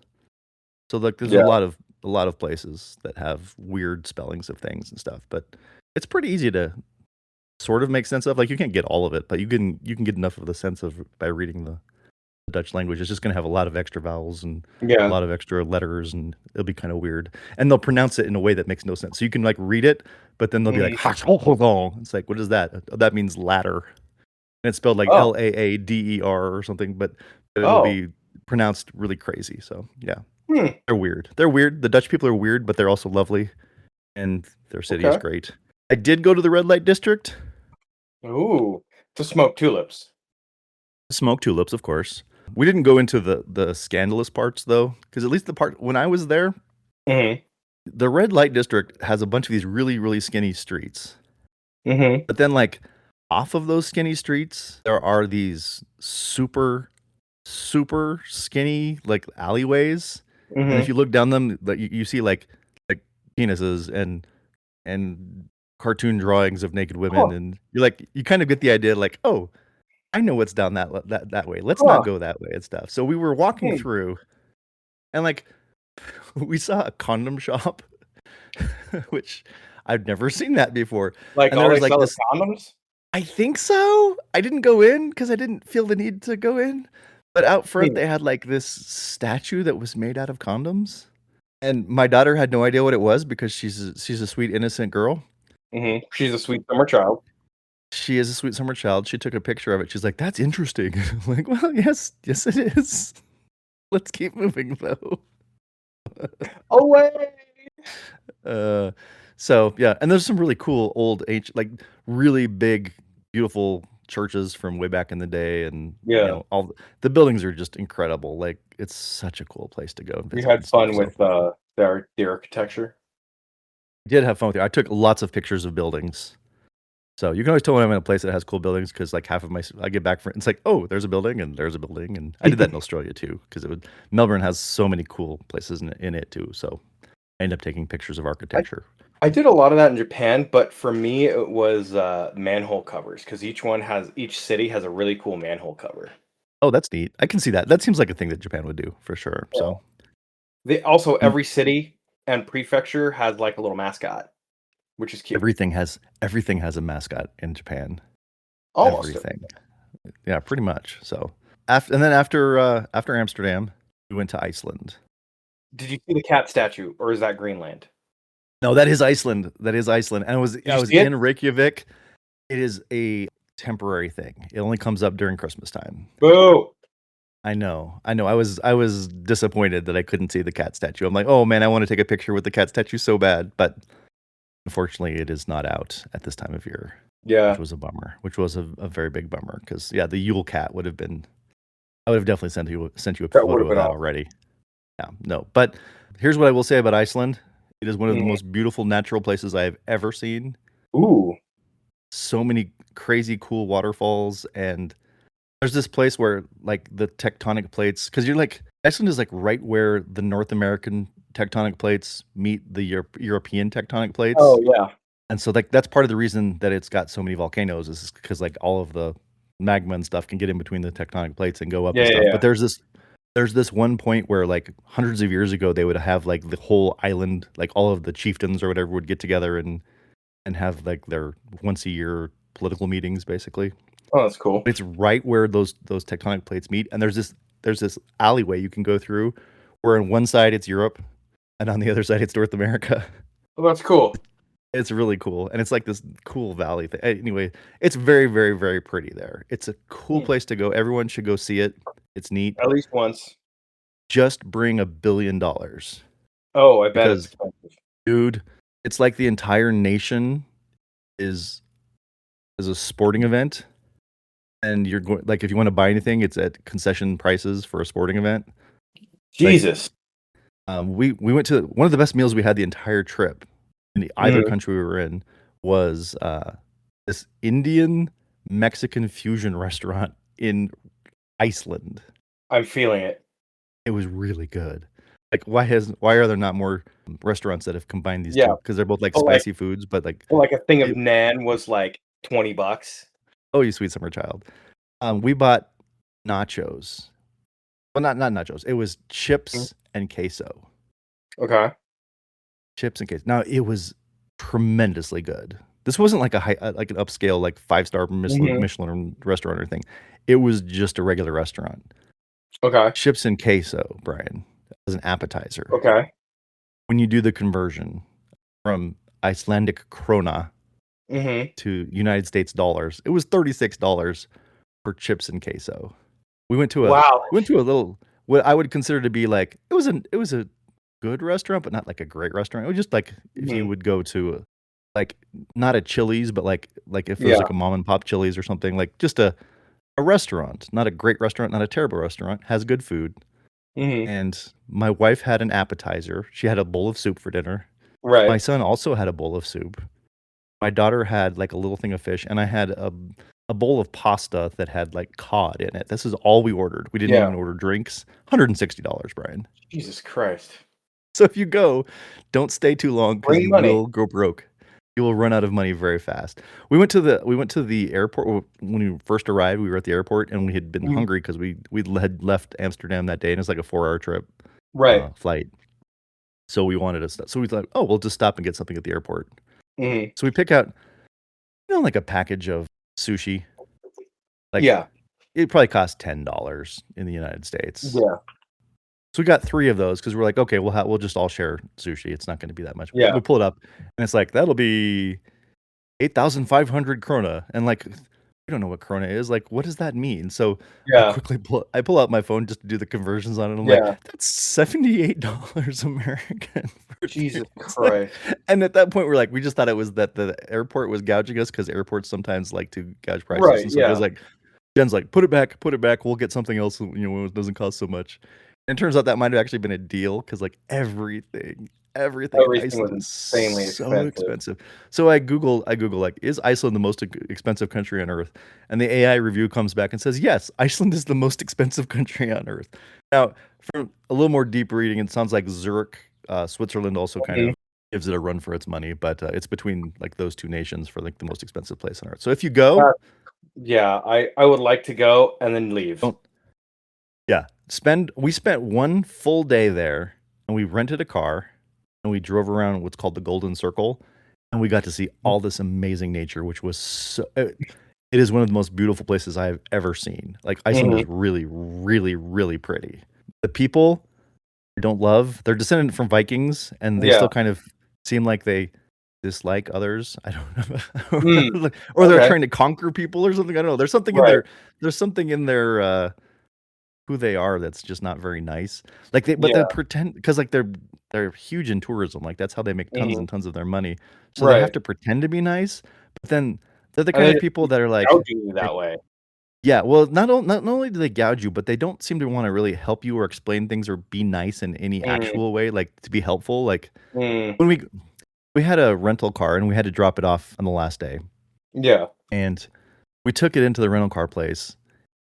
Speaker 3: So like, there's
Speaker 2: Yeah.
Speaker 3: a lot of places that have weird spellings of things and stuff, but it's pretty easy to sort of make sense of. Like you can't get all of it, but you can get enough of the sense of by reading the Dutch language. It's just going to have a lot of extra vowels and a
Speaker 2: Yeah.
Speaker 3: lot of extra letters, and it'll be kind of weird. And they'll pronounce it in a way that makes no sense. So you can like read it, but then they'll be like, it's like, what is that? That means ladder. And it's spelled like
Speaker 2: Oh.
Speaker 3: Laadder or something, but it'll
Speaker 2: Oh.
Speaker 3: be pronounced really crazy. So yeah,
Speaker 2: Hmm.
Speaker 3: they're weird. They're weird. The Dutch people are weird, but they're also lovely, and their city is
Speaker 2: Okay.
Speaker 3: great. I did go to the red light district.
Speaker 2: Ooh, to smoke tulips.
Speaker 3: Smoke tulips, of course. We didn't go into the scandalous parts though, because at least the part when I was there,
Speaker 2: Mm-hmm.
Speaker 3: the red light district has a bunch of these really, really skinny streets.
Speaker 2: Mm-hmm.
Speaker 3: But then like off of those skinny streets, there are these super, super skinny like alleyways. And if
Speaker 2: Mm-hmm.
Speaker 3: you look down them, like you see like penises and cartoon drawings of naked women,
Speaker 2: Huh.
Speaker 3: and you're like you kind of get the idea like, oh, I know what's down that way. Let's
Speaker 2: Huh.
Speaker 3: not go that way and stuff. So we were walking
Speaker 2: Hmm.
Speaker 3: through, and like we saw a condom shop, which I've never seen that before.
Speaker 2: Like
Speaker 3: And
Speaker 2: all
Speaker 3: there
Speaker 2: they
Speaker 3: was like
Speaker 2: sell is
Speaker 3: this.
Speaker 2: condoms?
Speaker 3: I think so. I didn't go in because I didn't feel the need to go in. But out front,
Speaker 2: Hmm.
Speaker 3: they had like this statue that was made out of condoms, and my daughter had no idea what it was because she's a sweet innocent girl.
Speaker 2: Mm-hmm. She's a sweet summer child.
Speaker 3: She is a sweet summer child. She took a picture of it. She's like, "That's interesting." I'm like, well, yes, it is. Let's keep moving though.
Speaker 2: Away.
Speaker 3: Uh, so yeah, and there's some really cool old like really big, beautiful churches from way back in the day, and
Speaker 2: Yeah.
Speaker 3: The buildings are just incredible. Like it's such a cool place to go and
Speaker 2: We
Speaker 3: visit and
Speaker 2: had
Speaker 3: stuff.
Speaker 2: fun
Speaker 3: So
Speaker 2: with the architecture.
Speaker 3: I did have fun with it. I took lots of pictures of buildings. So you can always tell when I'm in a place that has cool buildings because like half of I get back from it's like, oh, there's a building and there's a building, and I did that in Australia too because Melbourne has so many cool places in it too. So I end up taking pictures of architecture.
Speaker 2: I did a lot of that in Japan, but for me it was manhole covers because each city has a really cool manhole cover.
Speaker 3: Oh, that's neat. I can see that. That seems like a thing that Japan would do for sure.
Speaker 2: Yeah.
Speaker 3: So
Speaker 2: They also
Speaker 3: Mm.
Speaker 2: every city and prefecture has like a little mascot, which is cute.
Speaker 3: everything has a mascot in Japan.
Speaker 2: Almost
Speaker 3: Everything. Yeah, pretty much. So after Amsterdam, we went to Iceland.
Speaker 2: Did you see the cat statue, or is that Greenland?
Speaker 3: No, that is Iceland. That is Iceland. And
Speaker 2: you
Speaker 3: I was
Speaker 2: see it?
Speaker 3: in Reykjavik. It is a temporary thing. It only comes up during Christmas time.
Speaker 2: Boo!
Speaker 3: I know. I was disappointed that I couldn't see the cat statue. I'm like, oh man, I want to take a picture with the cat statue so bad, but unfortunately, it is not out at this time of year,
Speaker 2: Yeah.
Speaker 3: which was a bummer. Which was a very big bummer because yeah, the Yule cat would have been. I would have definitely sent you a
Speaker 2: That
Speaker 3: photo
Speaker 2: would've
Speaker 3: of
Speaker 2: been
Speaker 3: that
Speaker 2: awesome.
Speaker 3: already. Yeah, no. But here's what I will say about Iceland: it is one of the
Speaker 2: Mhm.
Speaker 3: most beautiful natural places I have ever seen.
Speaker 2: Ooh.
Speaker 3: So many crazy cool waterfalls, and there's this place where like the tectonic plates, because you're like Iceland is like right where the North American tectonic plates meet the European tectonic plates.
Speaker 2: Oh yeah.
Speaker 3: And so like that's part of the reason that it's got so many volcanoes is because like all of the magma and stuff can get in between the tectonic plates and go up and
Speaker 2: Yeah,
Speaker 3: stuff.
Speaker 2: yeah,
Speaker 3: But there's this one point where like hundreds of years ago they would have like the whole island, like all of the chieftains or whatever would get together and have like their once a year political meetings basically.
Speaker 2: Oh, that's cool.
Speaker 3: It's right where those tectonic plates meet, and there's this alleyway you can go through where on one side it's Europe and on the other side it's North America.
Speaker 2: Oh, that's cool.
Speaker 3: It's really cool, and it's like this cool valley thing. Anyway, it's very, very, very pretty there. It's a cool
Speaker 2: Hmm.
Speaker 3: place to go. Everyone should go see it. It's neat.
Speaker 2: At least once.
Speaker 3: Just bring $1 billion
Speaker 2: Oh, I bet it's
Speaker 3: because,
Speaker 2: expensive.
Speaker 3: dude, It's like the entire nation is a sporting event, and you're going like if you want to buy anything, it's at concession prices for a sporting event. Like
Speaker 2: Jesus.
Speaker 3: we went to one of the best meals we had the entire trip in either
Speaker 2: Mhm.
Speaker 3: country we were in was this Indian Mexican fusion restaurant in Iceland.
Speaker 2: I'm feeling it.
Speaker 3: It was really good. Like why are there not more restaurants that have combined these
Speaker 2: Yeah,
Speaker 3: two? Because they're both like
Speaker 2: but, like
Speaker 3: spicy foods, but like
Speaker 2: but, like, a thing of
Speaker 3: it,
Speaker 2: naan was, like, $20.
Speaker 3: oh, you sweet summer child. We bought nachos. Well, not nachos. It was
Speaker 2: Mm,
Speaker 3: chips and queso.
Speaker 2: okay.
Speaker 3: Chips and queso. Now it was tremendously good. This wasn't like like an upscale, like 5-star
Speaker 2: Mhm.
Speaker 3: Michelin restaurant or anything. It was just a regular restaurant.
Speaker 2: Okay.
Speaker 3: Chips and queso, Brian, as an appetizer.
Speaker 2: Okay.
Speaker 3: When you do the conversion from Icelandic krona
Speaker 2: Mhm.
Speaker 3: to United States dollars, it was $36 for chips and queso.
Speaker 2: Wow.
Speaker 3: We went to a little what I would consider to be like it was a good restaurant, but not like a great restaurant. It was just like if you
Speaker 2: Mhm.
Speaker 3: would go to like not a Chili's, but like if it was
Speaker 2: Yeah.
Speaker 3: like a mom and pop Chili's or something, like just a restaurant, not a great restaurant, not a terrible restaurant, has good food.
Speaker 2: Mhm.
Speaker 3: And my wife had an appetizer. She had a bowl of soup for dinner. My
Speaker 2: Right.
Speaker 3: son also had a bowl of soup. My daughter had like a little thing of fish, and I had a bowl of pasta that had like cod in it. This is all we ordered. We didn't
Speaker 2: Yeah.
Speaker 3: even order drinks. $160, Brian.
Speaker 2: Jesus Christ.
Speaker 3: So if you go, don't stay too long because
Speaker 2: Bring
Speaker 3: you
Speaker 2: money.
Speaker 3: will go broke. You will run out of money very fast. We went to the airport when we first arrived. We were at the airport and we had been
Speaker 2: Mhm.
Speaker 3: hungry because we had left Amsterdam that day, and it's like a 4-hour trip
Speaker 2: Right.
Speaker 3: flight. So we wanted to stop. So we thought, oh, we'll just stop and get something at the airport.
Speaker 2: Mhm.
Speaker 3: So we pick out, like a package of sushi. Like
Speaker 2: Yeah.
Speaker 3: it probably cost $10 in the United States.
Speaker 2: Yeah.
Speaker 3: So we got 3 of those because we're like, okay, we'll just all share sushi. It's not going to be that much.
Speaker 2: Yeah.
Speaker 3: We pull it up, and it's like that'll be 8,500 krona, and like we don't know what krona is. Like, what does that mean? So
Speaker 2: Yeah.
Speaker 3: I pull out my phone just to do the conversions on it. I'm like,
Speaker 2: Yeah.
Speaker 3: that's $78 American for
Speaker 2: Jesus
Speaker 3: it's like,
Speaker 2: Christ.
Speaker 3: and at that point, we're like, we just thought it was that the airport was gouging us because airports sometimes like to gouge prices,
Speaker 2: Right,
Speaker 3: and so Jen's
Speaker 2: yeah.
Speaker 3: like, Jen's like, put it back. We'll get something else, when it doesn't cost so much. And it turns out that might have actually been a deal because like everything in
Speaker 2: Everything was
Speaker 3: Iceland is
Speaker 2: insanely
Speaker 3: so
Speaker 2: expensive.
Speaker 3: expensive. So I Google like, is Iceland the most expensive country on earth? And the AI review comes back and says, yes, Iceland is the most expensive country on earth. Now, from a little more deep reading, it sounds like Zurich, Switzerland also kind
Speaker 2: Mhm.
Speaker 3: of gives it a run for its money, but it's between like those two nations for like the most expensive place on earth. So if you go,
Speaker 2: Uh, yeah, I would like to go and then leave.
Speaker 3: don't yeah, we spent one full day there, and we rented a car, and we drove around what's called the Golden Circle, and we got to see all this amazing nature, which was it is one of the most beautiful places I've ever seen. Like Iceland is
Speaker 2: Mhm.
Speaker 3: really, really, really pretty. The people I don't love, they're descended from Vikings, and they
Speaker 2: Yeah.
Speaker 3: still kind of seem like they dislike others. I don't know.
Speaker 2: Mm,
Speaker 3: Or they're
Speaker 2: okay.
Speaker 3: trying to conquer people or something. I don't know.
Speaker 2: Right.
Speaker 3: There's something in their who they are that's just not very nice. Like but they
Speaker 2: Yeah.
Speaker 3: pretend because like they're huge in tourism. Like that's how they make tons
Speaker 2: Mhm.
Speaker 3: and tons of their money. So they have
Speaker 2: Right.
Speaker 3: to pretend to be nice, but then they're the
Speaker 2: And
Speaker 3: kind
Speaker 2: they
Speaker 3: of
Speaker 2: just
Speaker 3: people
Speaker 2: keep
Speaker 3: that are like,
Speaker 2: gouging you that way.
Speaker 3: yeah, well, not only do they gouge you, but they don't seem to wanna really help you or explain things or be nice in any
Speaker 2: Mm,
Speaker 3: actual way, like, to be helpful, like,
Speaker 2: mm,
Speaker 3: when we had a rental car, and we had to drop it off on the last day,
Speaker 2: yeah,
Speaker 3: and we took it into the rental car place.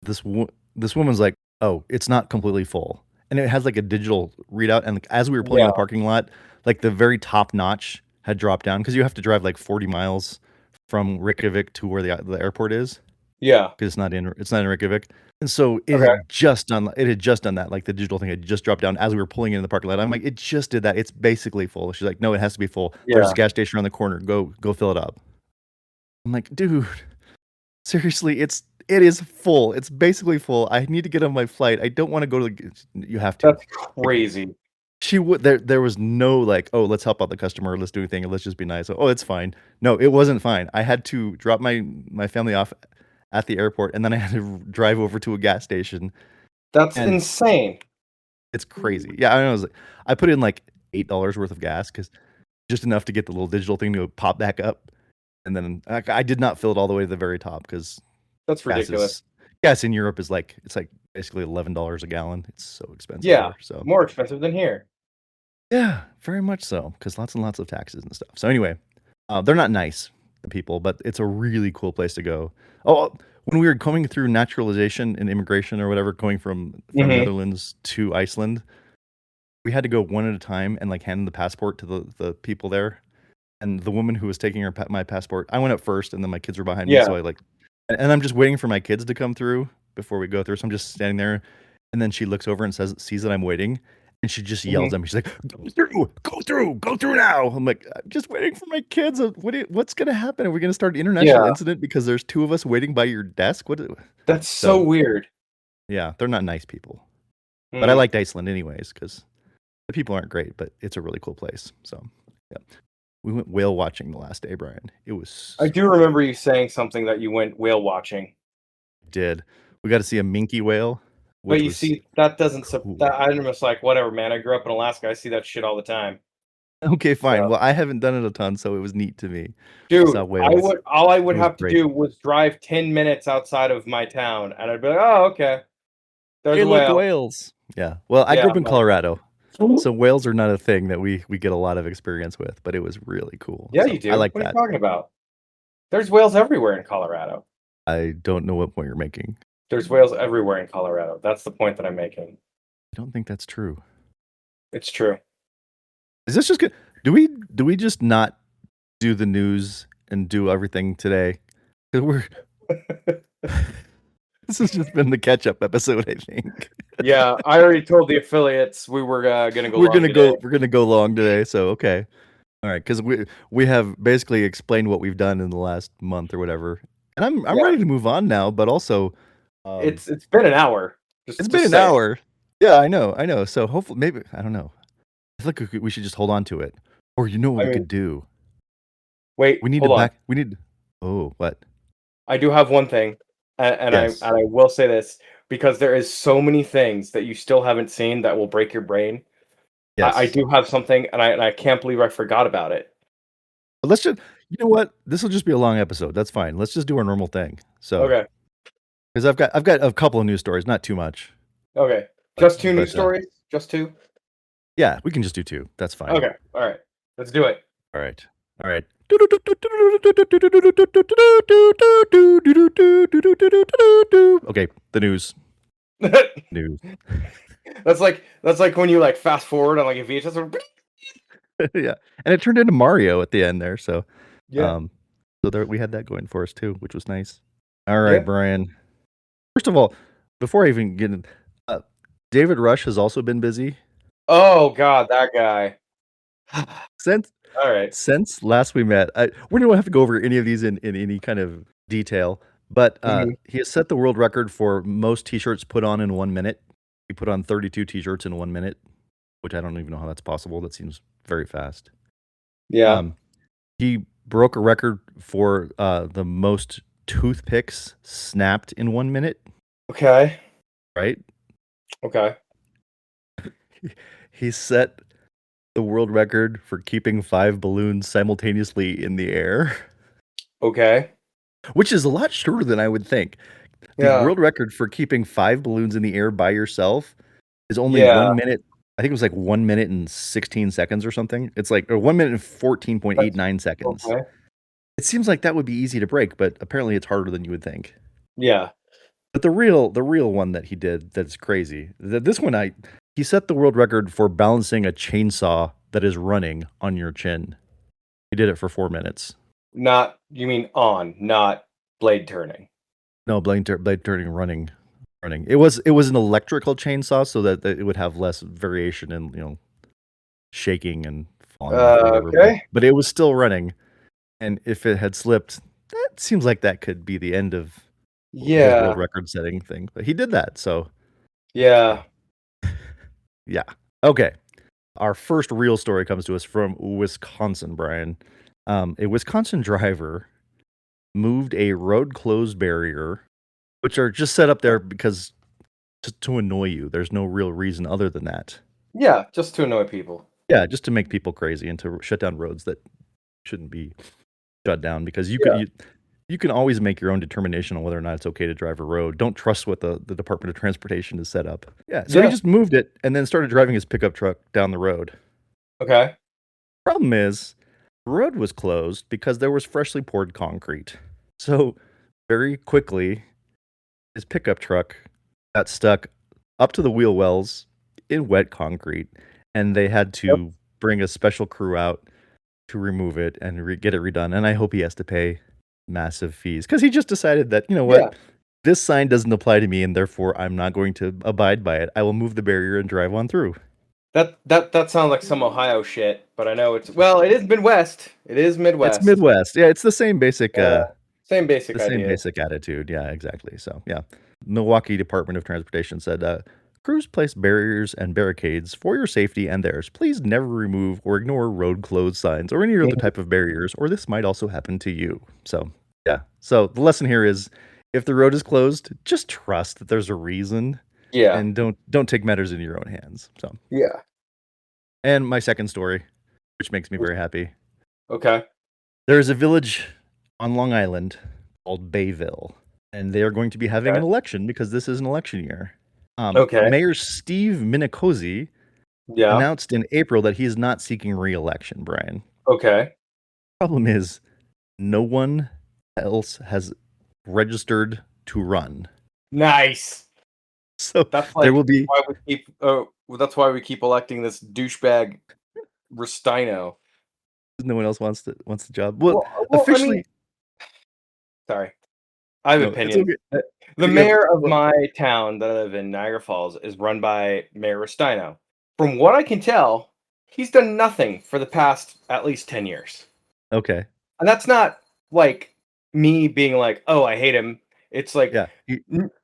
Speaker 3: This woman's like, "Oh, it's not completely full," and it has, like, a digital readout, and, like, as we were pulling in
Speaker 2: yeah,
Speaker 3: the parking lot, like, the very top notch had dropped down because you have to drive, like, 40 miles from Reykjavik to where the airport is.
Speaker 2: yeah.
Speaker 3: 'Cause it's not in Reykjavik, and so
Speaker 2: Okay.
Speaker 3: it had just done that, like, the digital thing had just dropped down as we were pulling in the parking lot. I'm like, "It just did that, it's basically full." She's like, "No, it has to be full. There's
Speaker 2: Yeah.
Speaker 3: a gas station around the corner, go fill it up." I'm like, "Dude, seriously, it is full, it's basically full. I need to get on my flight. I don't wanna go to the." "You have to."
Speaker 2: That's
Speaker 3: Like,
Speaker 2: crazy.
Speaker 3: she would there was no, like, "Oh, let's help out the customer, let's do anything, let's just be nice. Oh, it's fine." No, it wasn't fine. I had to drop my family off at the airport, and then I had to drive over to a gas station,
Speaker 2: That's
Speaker 3: and
Speaker 2: insane.
Speaker 3: it's crazy. Yeah, I know, I put in, like, $8 worth of gas because just enough to get the little digital thing to pop back up. And then I did not fill it all the way to the very top because
Speaker 2: That's ridiculous.
Speaker 3: Gas in Europe is like basically $11 a gallon. It's so expensive.
Speaker 2: Yeah,
Speaker 3: there, so
Speaker 2: more expensive than here.
Speaker 3: Yeah, very much so, because lots and lots of taxes and stuff. So anyway, they're not nice, the people, but it's a really cool place to go. Oh, when we were coming through naturalization and immigration or whatever, going from Netherlands to Iceland, we had to go one at a time and like hand the passport to the people there. And the woman who was taking my passport, I went up first, and then my kids were behind me. So and I'm just waiting for my kids to come through before we go through. So I'm just standing there, and then she looks over and sees that I'm waiting. And she just yells at me. She's like, go through now. I'm like, I'm just waiting for my kids. What's going to happen? Are we going to start an international incident because there's two of us waiting by your desk?
Speaker 2: That's so weird.
Speaker 3: Yeah, they're not nice people. But I liked Iceland anyways because the people aren't great, but it's a really cool place. So, yeah. We went whale watching the last day, Brian. It was...
Speaker 2: I do remember you saying something that you went whale watching.
Speaker 3: Did. We got to see a minke whale.
Speaker 2: But you see, that doesn't... I'm just like, whatever, man. I grew up in Alaska. I see that shit all the time.
Speaker 3: Okay, fine. Well, I haven't done it a ton, so it was neat to me.
Speaker 2: Dude, all I would have to do was drive 10 minutes outside of my town, and I'd be like, oh, okay. There's a whale.
Speaker 3: Look, whales. Yeah. Well, I grew up in Colorado, so whales are not a thing that we get a lot of experience with, but it was really cool.
Speaker 2: Yeah,
Speaker 3: so
Speaker 2: you do.
Speaker 3: I like
Speaker 2: what
Speaker 3: that.
Speaker 2: Are you talking about? There's whales everywhere in Colorado.
Speaker 3: I don't know what point you're making.
Speaker 2: There's whales everywhere in Colorado. That's the point that I'm making.
Speaker 3: I don't think that's true.
Speaker 2: It's true.
Speaker 3: Is this just good? Do we just not do the news and do everything today? Because this has just been the catch-up episode, I think.
Speaker 2: Yeah, I already told the affiliates we were gonna go.
Speaker 3: We're gonna go long today. So okay, all right, because we have basically explained what we've done in the last month or whatever, and I'm ready to move on now. But also,
Speaker 2: it's been an hour.
Speaker 3: It's been an hour. Yeah, I know. So hopefully, maybe I don't know. I feel like we should just hold on to it, or you know what we could do.
Speaker 2: Wait,
Speaker 3: we need
Speaker 2: hold on.
Speaker 3: We need. Oh, what?
Speaker 2: I do have one thing, and
Speaker 3: yes.
Speaker 2: I will say this because there is so many things that you still haven't seen that will break your brain.
Speaker 3: Yes.
Speaker 2: I do have something, and I can't believe I forgot about it.
Speaker 3: But let's just, you know what? This will just be a long episode. That's fine. Let's just do our normal thing. So
Speaker 2: okay.
Speaker 3: Because I've got a couple of news stories, not too much.
Speaker 2: Okay, just two news stories. Just two.
Speaker 3: Yeah, we can just do two. That's fine.
Speaker 2: Okay. All right. Let's do it.
Speaker 3: All right. Okay, the news. News.
Speaker 2: That's like when you like fast forward on like a VHS.
Speaker 3: Yeah, and it turned into Mario at the end there. So
Speaker 2: yeah.
Speaker 3: So there we had that going for us too, which was nice. All right, Brian. First of all, before I even get in, David Rush has also been busy.
Speaker 2: Oh God, that guy.
Speaker 3: Since last we met, we don't have to go over any of these in any kind of detail, but he has set the world record for most t-shirts put on in 1 minute. He put on 32 t-shirts in 1 minute, which I don't even know how that's possible. That seems very fast.
Speaker 2: Yeah.
Speaker 3: He broke a record for the most toothpicks snapped in 1 minute.
Speaker 2: Okay.
Speaker 3: Right?
Speaker 2: Okay.
Speaker 3: He set the world record for keeping 5 balloons simultaneously in the air.
Speaker 2: Okay.
Speaker 3: Which is a lot shorter than I would think. The world record for keeping 5 balloons in the air by yourself is only 1 minute. I think it was like 1 minute and 16 seconds or something. It's like 1 minute and 14.89 seconds.
Speaker 2: Okay.
Speaker 3: It seems like that would be easy to break, but apparently it's harder than you would think.
Speaker 2: Yeah.
Speaker 3: But the real one that he did that's crazy. This one he set the world record for balancing a chainsaw that is running on your chin. He did it for 4 minutes.
Speaker 2: Not blade turning.
Speaker 3: No, blade turning, running. It was an electrical chainsaw, so that it would have less variation in shaking and falling.
Speaker 2: Okay.
Speaker 3: But it was still running, and if it had slipped, that seems like that could be the end of his world record setting thing. But he did that, so
Speaker 2: yeah.
Speaker 3: Yeah. Okay. Our first real story comes to us from Wisconsin, Brian. A Wisconsin driver moved a road closed barrier, which are just set up there because to annoy you. There's no real reason other than that.
Speaker 2: Yeah, just to annoy people.
Speaker 3: Yeah, just to make people crazy and to shut down roads that shouldn't be shut down because
Speaker 2: Yeah.
Speaker 3: you can always make your own determination on whether or not it's okay to drive a road. Don't trust what the Department of Transportation has set up. Yeah, so he
Speaker 2: Yeah.
Speaker 3: just moved it and then started driving his pickup truck down the road.
Speaker 2: Okay.
Speaker 3: Problem is, the road was closed because there was freshly poured concrete. So very quickly, his pickup truck got stuck up to the wheel wells in wet concrete, and they had
Speaker 2: Yep.
Speaker 3: to bring a special crew out to remove it and get it redone. And I hope he has to pay massive fees because he just decided that, you know
Speaker 2: Yeah.
Speaker 3: what, this sign doesn't apply to me, and therefore I'm not going to abide by it. I will move the barrier and drive on through.
Speaker 2: That sounds like some Ohio shit, but I know it is Midwest. It is
Speaker 3: It's
Speaker 2: Midwest.
Speaker 3: Midwest. Yeah, it's the same basic
Speaker 2: Same
Speaker 3: the
Speaker 2: basic
Speaker 3: same
Speaker 2: idea.
Speaker 3: basic attitude. Yeah, exactly. So, yeah. Milwaukee Department of Transportation said, crews place barriers and barricades for your safety and theirs. Please never remove or ignore road closed signs or any other
Speaker 2: Mhm.
Speaker 3: type of barriers, or this might also happen to you. So, yeah. So, the lesson here is if the road is closed, just trust that there's a reason
Speaker 2: Yeah.
Speaker 3: and don't take matters into your own hands. So,
Speaker 2: Yeah.
Speaker 3: and my second story, which makes me very happy.
Speaker 2: Okay.
Speaker 3: There is a village on Long Island called Bayville, and they are going to be having an
Speaker 2: Okay.
Speaker 3: election because this is an election year.
Speaker 2: Okay.
Speaker 3: Mayor Steve Minicozy
Speaker 2: Yeah.
Speaker 3: announced in April that he is not seeking re-election, Brian.
Speaker 2: Okay.
Speaker 3: Problem is, no one else has registered to run.
Speaker 2: Nice.
Speaker 3: So
Speaker 2: That's
Speaker 3: there
Speaker 2: like
Speaker 3: will be
Speaker 2: why we keep that's why we keep electing this douchebag Rustino.
Speaker 3: no one else wants the job. Well,
Speaker 2: Well, I mean,
Speaker 3: officially,
Speaker 2: sorry. I have
Speaker 3: no, it's
Speaker 2: opinions.
Speaker 3: okay.
Speaker 2: The
Speaker 3: Yeah,
Speaker 2: mayor of
Speaker 3: well,
Speaker 2: my town that I live in, Niagara Falls, is run by Mayor Rustino. From what I can tell, he's done nothing for the past at least 10 years.
Speaker 3: okay.
Speaker 2: And that's not like me being like, "Oh, I hate him." It's like,
Speaker 3: Yeah,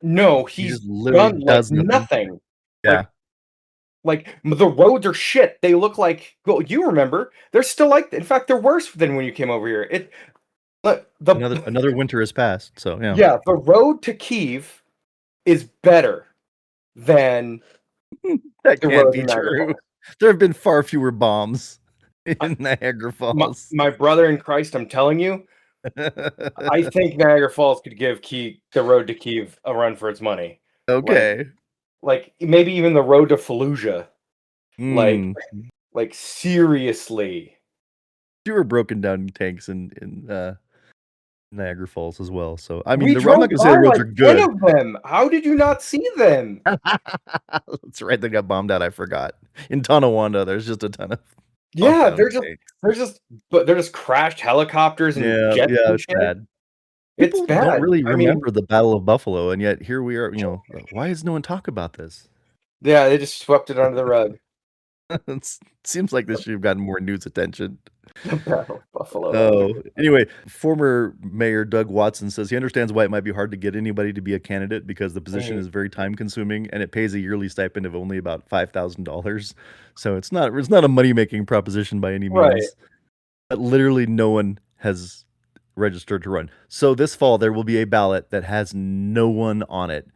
Speaker 2: no,
Speaker 3: he
Speaker 2: he's
Speaker 3: just literally
Speaker 2: done like
Speaker 3: does nothing.
Speaker 2: nothing.
Speaker 3: Yeah.
Speaker 2: Like the roads are shit. They look like, well, you remember, they're still like, in fact, they're worse than when you came over here.
Speaker 3: Another winter has passed, so yeah.
Speaker 2: Yeah, the road to Kiev is better than
Speaker 3: That
Speaker 2: the
Speaker 3: can't
Speaker 2: road
Speaker 3: be
Speaker 2: in Niagara
Speaker 3: true.
Speaker 2: Falls.
Speaker 3: There have been far fewer bombs
Speaker 2: I,
Speaker 3: in Niagara
Speaker 2: my,
Speaker 3: Falls.
Speaker 2: my brother in Christ, I'm telling you, I think Niagara Falls could give the road to Kiev a run for its money. Like,
Speaker 3: Okay.
Speaker 2: maybe even the road to Fallujah. Like,
Speaker 3: Hmm.
Speaker 2: seriously.
Speaker 3: Fewer broken down tanks in Niagara Falls as well. So I mean,
Speaker 2: We
Speaker 3: I'm not
Speaker 2: drove
Speaker 3: gonna say
Speaker 2: by
Speaker 3: the roads
Speaker 2: like
Speaker 3: are
Speaker 2: 10
Speaker 3: good.
Speaker 2: of them. How did you not see them?
Speaker 3: That's right. They got bombed out. I forgot. In Tonawanda, there's just a ton of bombed
Speaker 2: Yeah,
Speaker 3: down tanks.
Speaker 2: they're just crashed helicopters and
Speaker 3: Yeah,
Speaker 2: jets
Speaker 3: yeah,
Speaker 2: and
Speaker 3: it's
Speaker 2: shit.
Speaker 3: bad.
Speaker 2: It's
Speaker 3: People don't
Speaker 2: bad.
Speaker 3: really
Speaker 2: I mean,
Speaker 3: remember the Battle of Buffalo, and yet here we are. Why does no one talk about this?
Speaker 2: yeah, they just swept it under the rug.
Speaker 3: It seems like this should have gotten more news attention.
Speaker 2: The Battle of Buffalo. That was a
Speaker 3: Oh,
Speaker 2: good.
Speaker 3: anyway, former Mayor Doug Watson says he understands why it might be hard to get anybody to be a candidate because the position
Speaker 2: Mhm.
Speaker 3: is very time consuming and it pays a yearly stipend of only about $5,000. So it's not a money making proposition by any
Speaker 2: Right.
Speaker 3: means. But literally no one has registered to run. So this fall there will be a ballot that has no one on it,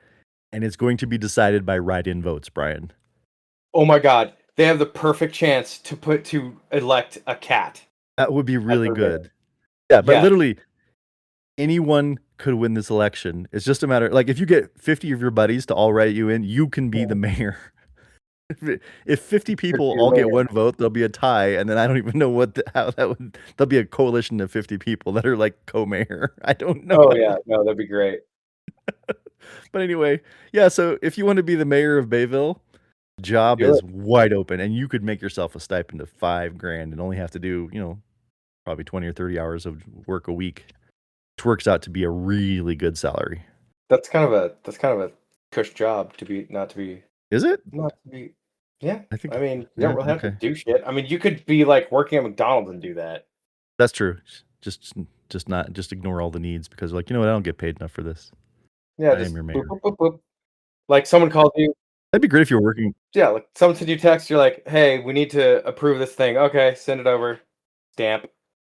Speaker 3: and it's going to be decided by write-in votes, Brian.
Speaker 2: Oh my god. They have the perfect chance to elect a cat
Speaker 3: That would be
Speaker 2: as
Speaker 3: really
Speaker 2: their mayor.
Speaker 3: good. Yeah, but
Speaker 2: Yes.
Speaker 3: literally anyone could win this election. It's just a matter like if you get 50 of your buddies to all write you in, you can be the
Speaker 2: Mhm.
Speaker 3: mayor. If 50
Speaker 2: Could
Speaker 3: people
Speaker 2: be the
Speaker 3: all get
Speaker 2: mayor.
Speaker 3: one vote, there'll be a tie, and then I don't even know how that would. There'll be a coalition of 50 people that are like co-mayor. I don't know.
Speaker 2: Oh yeah, no, that'd be great.
Speaker 3: But anyway, yeah. So if you want to be the mayor of Bayville, job
Speaker 2: Do it.
Speaker 3: is wide open, and you could make yourself a stipend of $5,000 and only have to do probably 20 or 30 hours of work a week, which works out to be a really good salary.
Speaker 2: That's kind of a cush job not to be
Speaker 3: Is it?
Speaker 2: not to be. Yeah.
Speaker 3: I think.
Speaker 2: I mean, you
Speaker 3: Yeah.
Speaker 2: don't really have to
Speaker 3: Okay.
Speaker 2: do shit. I mean, you could be like working at McDonald's and do that.
Speaker 3: That's true. Just ignore all the needs because like, I don't get paid enough for this.
Speaker 2: Yeah,
Speaker 3: I am
Speaker 2: just
Speaker 3: your
Speaker 2: boop,
Speaker 3: mayor.
Speaker 2: boop, boop, boop. Like someone called you.
Speaker 3: That'd be great if you were working.
Speaker 2: Yeah, like someone sent you a text. You're like, "Hey, we need to approve this thing." Okay, send it over. Stamp.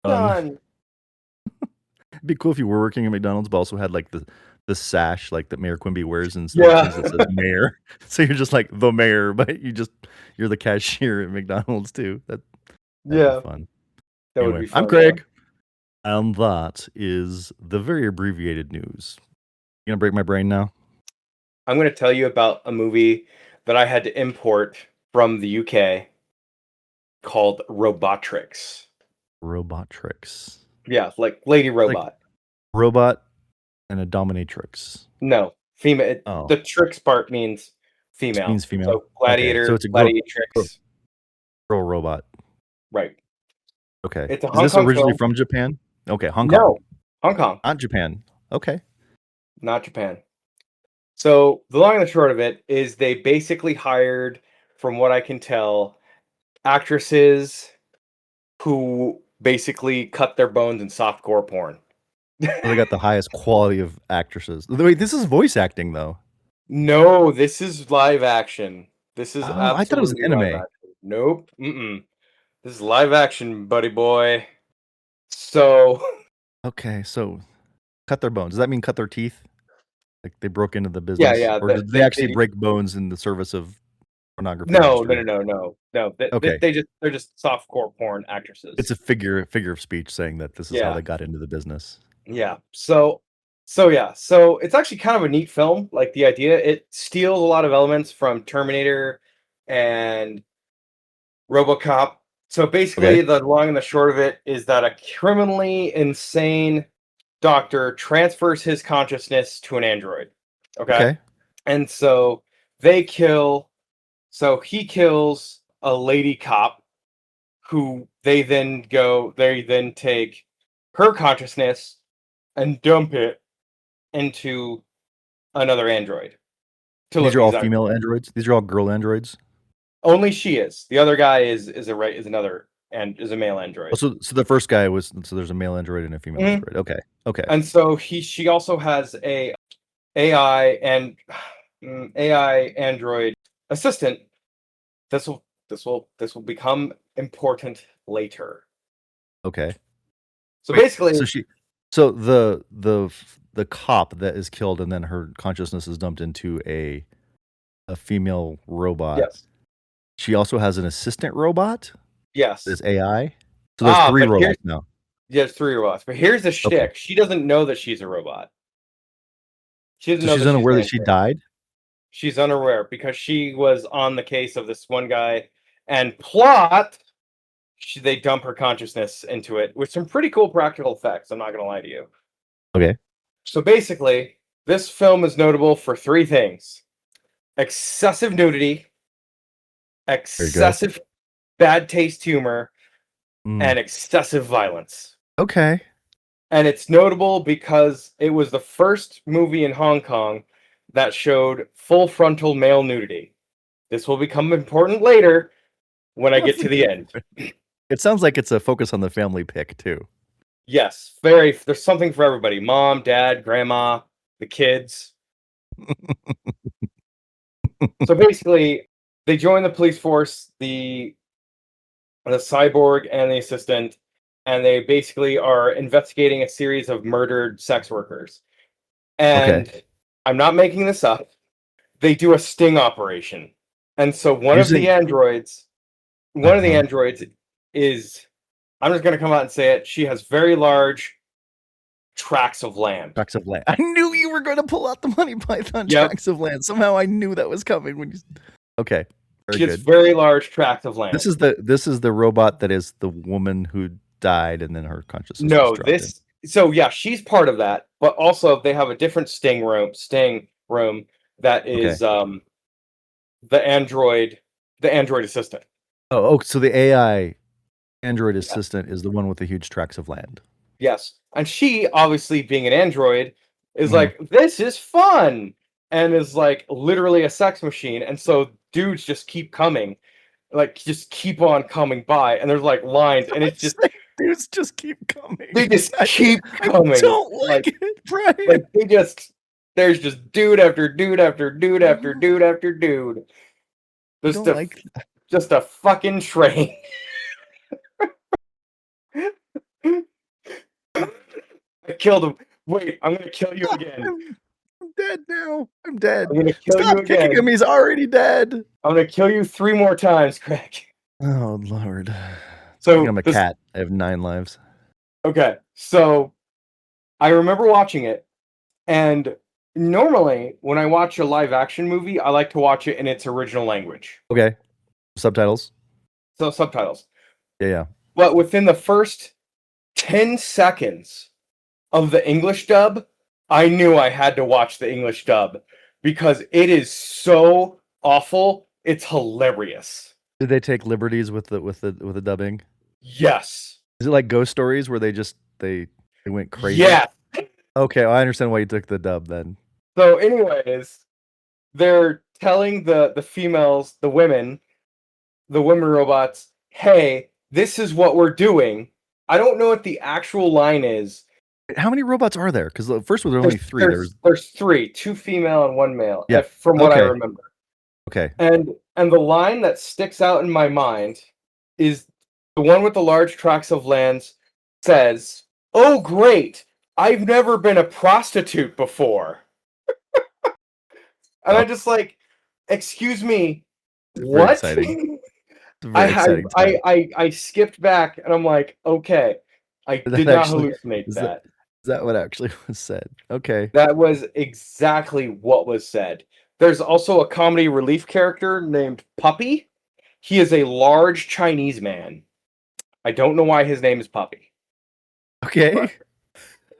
Speaker 3: On
Speaker 2: Done.
Speaker 3: It'd be cool if you were working at McDonald's, but also had like the the sash like that Mayor Quimby wears in
Speaker 2: Yeah.
Speaker 3: Simpsons that says mayor. So you're just like the mayor, but you're the cashier at McDonald's too. That'd
Speaker 2: Yeah.
Speaker 3: be fun.
Speaker 2: That would
Speaker 3: Anyway,
Speaker 2: be fun.
Speaker 3: I'm Craig. And that is the very abbreviated news. You gonna break my brain now?
Speaker 2: I'm going to tell you about a movie that I had to import from the UK called Robotrix.
Speaker 3: Robotrix.
Speaker 2: Yeah, like Lady
Speaker 3: Like
Speaker 2: Robot.
Speaker 3: robot and a dominatrix.
Speaker 2: No, female.
Speaker 3: Oh.
Speaker 2: The tricks part means
Speaker 3: Just
Speaker 2: female.
Speaker 3: means female.
Speaker 2: So gladiator,
Speaker 3: Okay, so it's a
Speaker 2: gladiatrix.
Speaker 3: girl robot.
Speaker 2: Right.
Speaker 3: Okay.
Speaker 2: It's a
Speaker 3: Is
Speaker 2: Hong
Speaker 3: this
Speaker 2: Kong
Speaker 3: originally
Speaker 2: film.
Speaker 3: from Japan? Okay, Hong Kong.
Speaker 2: No, Hong Kong,
Speaker 3: Not Japan. Okay.
Speaker 2: not Japan. So the long and the short of it is they basically hired, from what I can tell, actresses who basically cut their bones in softcore porn.
Speaker 3: So they got the highest quality of actresses. Wait, this is voice acting though.
Speaker 2: No, this is live action. This is
Speaker 3: Oh, I thought it was an
Speaker 2: absolutely live
Speaker 3: anime.
Speaker 2: action. Nope. This is live action, buddy boy. So
Speaker 3: Okay, so cut their bones. Does that mean cut their teeth? Like they broke into the business?
Speaker 2: yeah.
Speaker 3: Or did they actually break bones in the service of pornography
Speaker 2: No.
Speaker 3: industry?
Speaker 2: They,
Speaker 3: Okay.
Speaker 2: they're just softcore porn actresses.
Speaker 3: It's a figure of speech saying that this is how they got into the business.
Speaker 2: Yeah. So it's actually kind of a neat film. Like the idea, it steals a lot of elements from Terminator and RoboCop. So basically, the long and the short of it is that a criminally insane doctor transfers his consciousness to an android. Okay. And so he kills a lady cop who they then take her consciousness and dump it into another android.
Speaker 3: These are all female androids? These are all girl androids?
Speaker 2: Only she is. The other guy is a male android.
Speaker 3: Oh, so the first guy was, so there's a male android and a female android. Okay.
Speaker 2: And so she also has a AI and AI android assistant. This will become important later.
Speaker 3: Okay.
Speaker 2: So basically,
Speaker 3: so the cop that is killed and then her consciousness is dumped into a female robot.
Speaker 2: Yes.
Speaker 3: She also has an assistant robot?
Speaker 2: Yes.
Speaker 3: This AI? So there's 3 robots now.
Speaker 2: Yeah, there's 3 robots. But here's the shtick. Okay. She doesn't know that she's a robot.
Speaker 3: She's unaware that she died?
Speaker 2: She's unaware because she was on the case of this one guy, and they dump her consciousness into it with some pretty cool practical effects. I'm not going to lie to you.
Speaker 3: Okay.
Speaker 2: So basically, this film is notable for 3 things: excessive nudity, excessive bad taste humor, and excessive violence.
Speaker 3: Okay.
Speaker 2: And it's notable because it was the first movie in Hong Kong that showed full frontal male nudity. This will become important later when I get to the end.
Speaker 3: It sounds like it's a focus on the family pick too.
Speaker 2: Yes, there's something for everybody. Mom, dad, grandma, the kids. So basically, they join the police force, the cyborg and the assistant, and they basically are investigating a series of murdered sex workers. And I'm not making this up. They do a sting operation. And so one of the androids is, I'm just going to come out and say it, she has very large tracts of land.
Speaker 3: Tracts of land. I knew you were going to pull out the Monty Python tracts of land. Somehow I knew that was coming when you. Okay.
Speaker 2: She has very large tracts of land.
Speaker 3: This is the robot that is the woman who died and then her consciousness.
Speaker 2: No, so yeah, she's part of that, but also they have a different sting room that is the android assistant.
Speaker 3: So the AI android assistant is the one with the huge tracts of land.
Speaker 2: Yes. And she, obviously being an android, is like, this is fun, and is like literally a sex machine. And so dudes just keep coming, like just keep on coming by, and there's like lines, and it's just
Speaker 3: dudes just keep coming.
Speaker 2: They just keep coming.
Speaker 3: I don't like it, Brian.
Speaker 2: Like there's just dude after dude after dude after dude after dude. Just a fucking train. I killed him. Wait, I'm gonna kill you again.
Speaker 3: I'm dead now. I'm dead.
Speaker 2: I'm gonna kill you
Speaker 3: Stop kicking
Speaker 2: again.
Speaker 3: him. He's already dead.
Speaker 2: I'm gonna kill you 3 more times, Craig.
Speaker 3: Oh, Lord. I think
Speaker 2: So
Speaker 3: I'm a cat. I have 9 lives.
Speaker 2: Okay, so I remember watching it, and normally when I watch a live action movie, I like to watch it in its original language.
Speaker 3: Okay. Subtitles?
Speaker 2: So subtitles.
Speaker 3: Yeah.
Speaker 2: But within the first 10 seconds of the English dub, I knew I had to watch the English dub because it is so awful. It's hilarious.
Speaker 3: Did they take liberties with the dubbing?
Speaker 2: Yes.
Speaker 3: Is it like Ghost Stories where they went crazy?
Speaker 2: Yeah.
Speaker 3: Okay, well, I understand why you took the dub then.
Speaker 2: So, anyways, they're telling the females, the women robots, hey, this is what we're doing. I don't know what the actual line is.
Speaker 3: How many robots are there? Because the first one there were only 3.
Speaker 2: There's 3, 2 female and 1 male.
Speaker 3: Yeah.
Speaker 2: From what I remember.
Speaker 3: Okay.
Speaker 2: And the line that sticks out in my mind is the one with the large tracts of lands says, "Oh great, I've never been a prostitute before." And I'm just like, excuse me, what?
Speaker 3: Exciting. Very exciting.
Speaker 2: I skipped back and I'm like, okay, I did not hallucinate that.
Speaker 3: Is that what actually was said? Okay.
Speaker 2: That was exactly what was said. There's also a comedy relief character named Puppy. He is a large Chinese man. I don't know why his name is Puppy.
Speaker 3: Okay.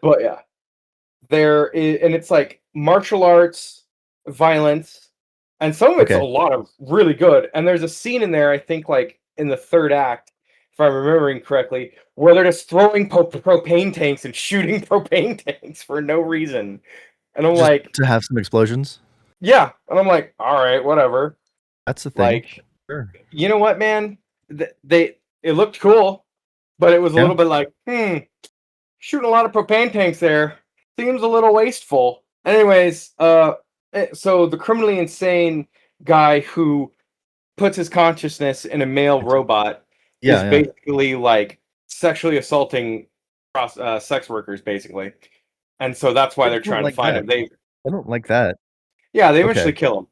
Speaker 2: But yeah. And it's like martial arts, violence, and some of it's a lot of really good. And there's a scene in there, I think like in the 3rd act, if I'm remembering correctly, where they're just throwing propane tanks and shooting propane tanks for no reason. And I'm like,
Speaker 3: to have some explosions?
Speaker 2: Yeah. And I'm like, all right, whatever.
Speaker 3: That's the thing.
Speaker 2: Like,
Speaker 3: sure.
Speaker 2: You know what, man? It looked cool, but it was a little bit like, shooting a lot of propane tanks there seems a little wasteful. Anyways, so the criminally insane guy who puts his consciousness in a male robot is basically like sexually assaulting sex workers, basically. And so that's why they're trying to find him.
Speaker 3: I don't like that.
Speaker 2: Yeah, they eventually kill him.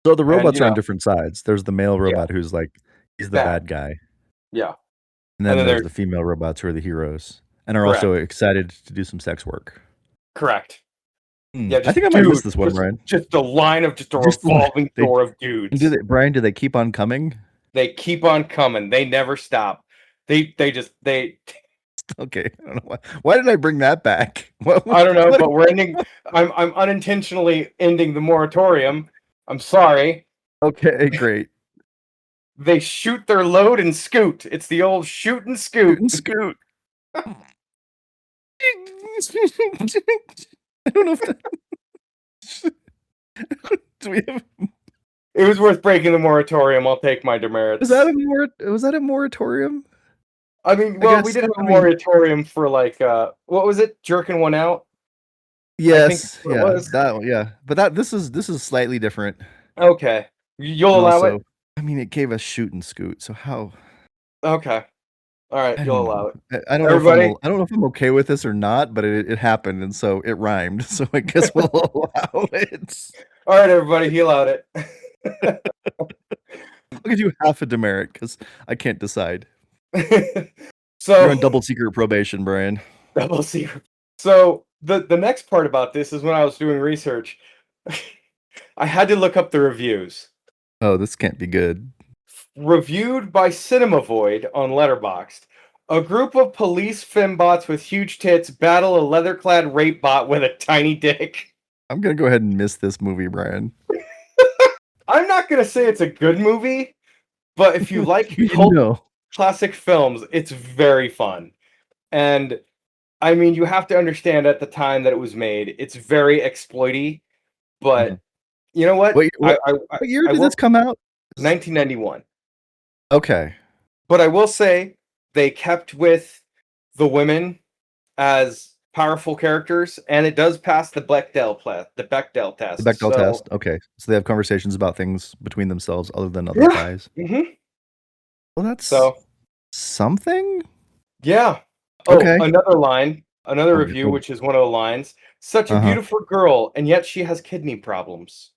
Speaker 3: So the robots are on different sides. There's the male robot who's like, he's the bad guy.
Speaker 2: Yeah.
Speaker 3: And then there's the female robots who are the heroes and are also excited to do some sex work.
Speaker 2: Correct.
Speaker 3: Yeah, I think I might miss this one, Brian.
Speaker 2: Just a line of a revolving door of dudes.
Speaker 3: Brian, do they keep on coming?
Speaker 2: They keep on coming. They never stop. They
Speaker 3: Okay, I don't know why. Why did I bring that back?
Speaker 2: I don't know, but we're ending. I'm unintentionally ending the moratorium. I'm sorry.
Speaker 3: Okay, great.
Speaker 2: They shoot their load and scoot. It's the old shoot and scoot.
Speaker 3: Scoot. I don't know if that... Do we have...
Speaker 2: It was worth breaking the moratorium. I'll take my demerits.
Speaker 3: Was that a moratorium?
Speaker 2: I mean, well, we did have a moratorium for like, what was it? Jerking one out?
Speaker 3: Yes, but this is slightly different.
Speaker 2: Okay, you'll allow it.
Speaker 3: I mean, it gave us shoot and scoot, so how?
Speaker 2: Okay, all right, you'll allow it.
Speaker 3: I don't know if I'm okay with this or not, but it happened, and so it rhymed. So I guess we'll allow it.
Speaker 2: All right, everybody, he allowed it.
Speaker 3: I'll give you half a demerit because I can't decide.
Speaker 2: So
Speaker 3: you're on double secret probation, Brian.
Speaker 2: Double secret. So the next part about this is when I was doing research, I had to look up the reviews.
Speaker 3: Oh, this can't be good.
Speaker 2: Reviewed by Cinema Void on Letterboxd. A group of police fembots with huge tits battle a leather-clad rape bot with a tiny dick.
Speaker 3: I'm gonna go ahead and miss this movie, Brian.
Speaker 2: I'm not gonna say it's a good movie, but if you like classic films, it's very fun. And I mean, you have to understand at the time that it was made, it's very exploity. But you know what?
Speaker 3: What year did this come out?
Speaker 2: 1991.
Speaker 3: Okay.
Speaker 2: But I will say they kept with the women as powerful characters, and it does pass the Bechdel test. The Bechdel test.
Speaker 3: Okay. So they have conversations about things between themselves other than other guys.
Speaker 2: Mm-hmm.
Speaker 3: Well, that's something?
Speaker 2: Yeah. Oh,
Speaker 3: okay.
Speaker 2: Another line. Another
Speaker 3: Okay.
Speaker 2: review, which is one of the lines. Such a beautiful girl, and yet she has kidney problems.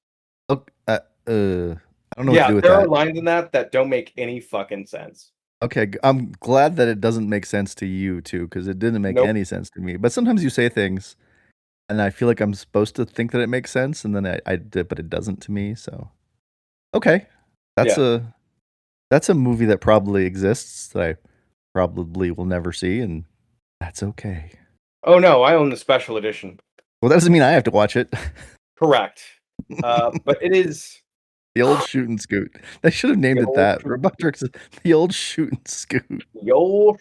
Speaker 3: Okay, I don't know what to
Speaker 2: Yeah,
Speaker 3: do with
Speaker 2: there are
Speaker 3: that.
Speaker 2: lines in that don't make any fucking sense.
Speaker 3: Okay, I'm glad that it doesn't make sense to you too, because it didn't make
Speaker 2: Nope.
Speaker 3: any sense to me. But sometimes you say things, and I feel like I'm supposed to think that it makes sense, and then I did, but it doesn't to me. So okay, that's
Speaker 2: Yeah.
Speaker 3: a movie that probably exists that I probably will never see, and that's okay.
Speaker 2: Oh no, I own the special edition.
Speaker 3: Well, that doesn't mean I have to watch it.
Speaker 2: Correct. But it is
Speaker 3: The old shoot and scoot. They should have named
Speaker 2: the
Speaker 3: it
Speaker 2: old
Speaker 3: that. Robotrix, the old shoot and scoot.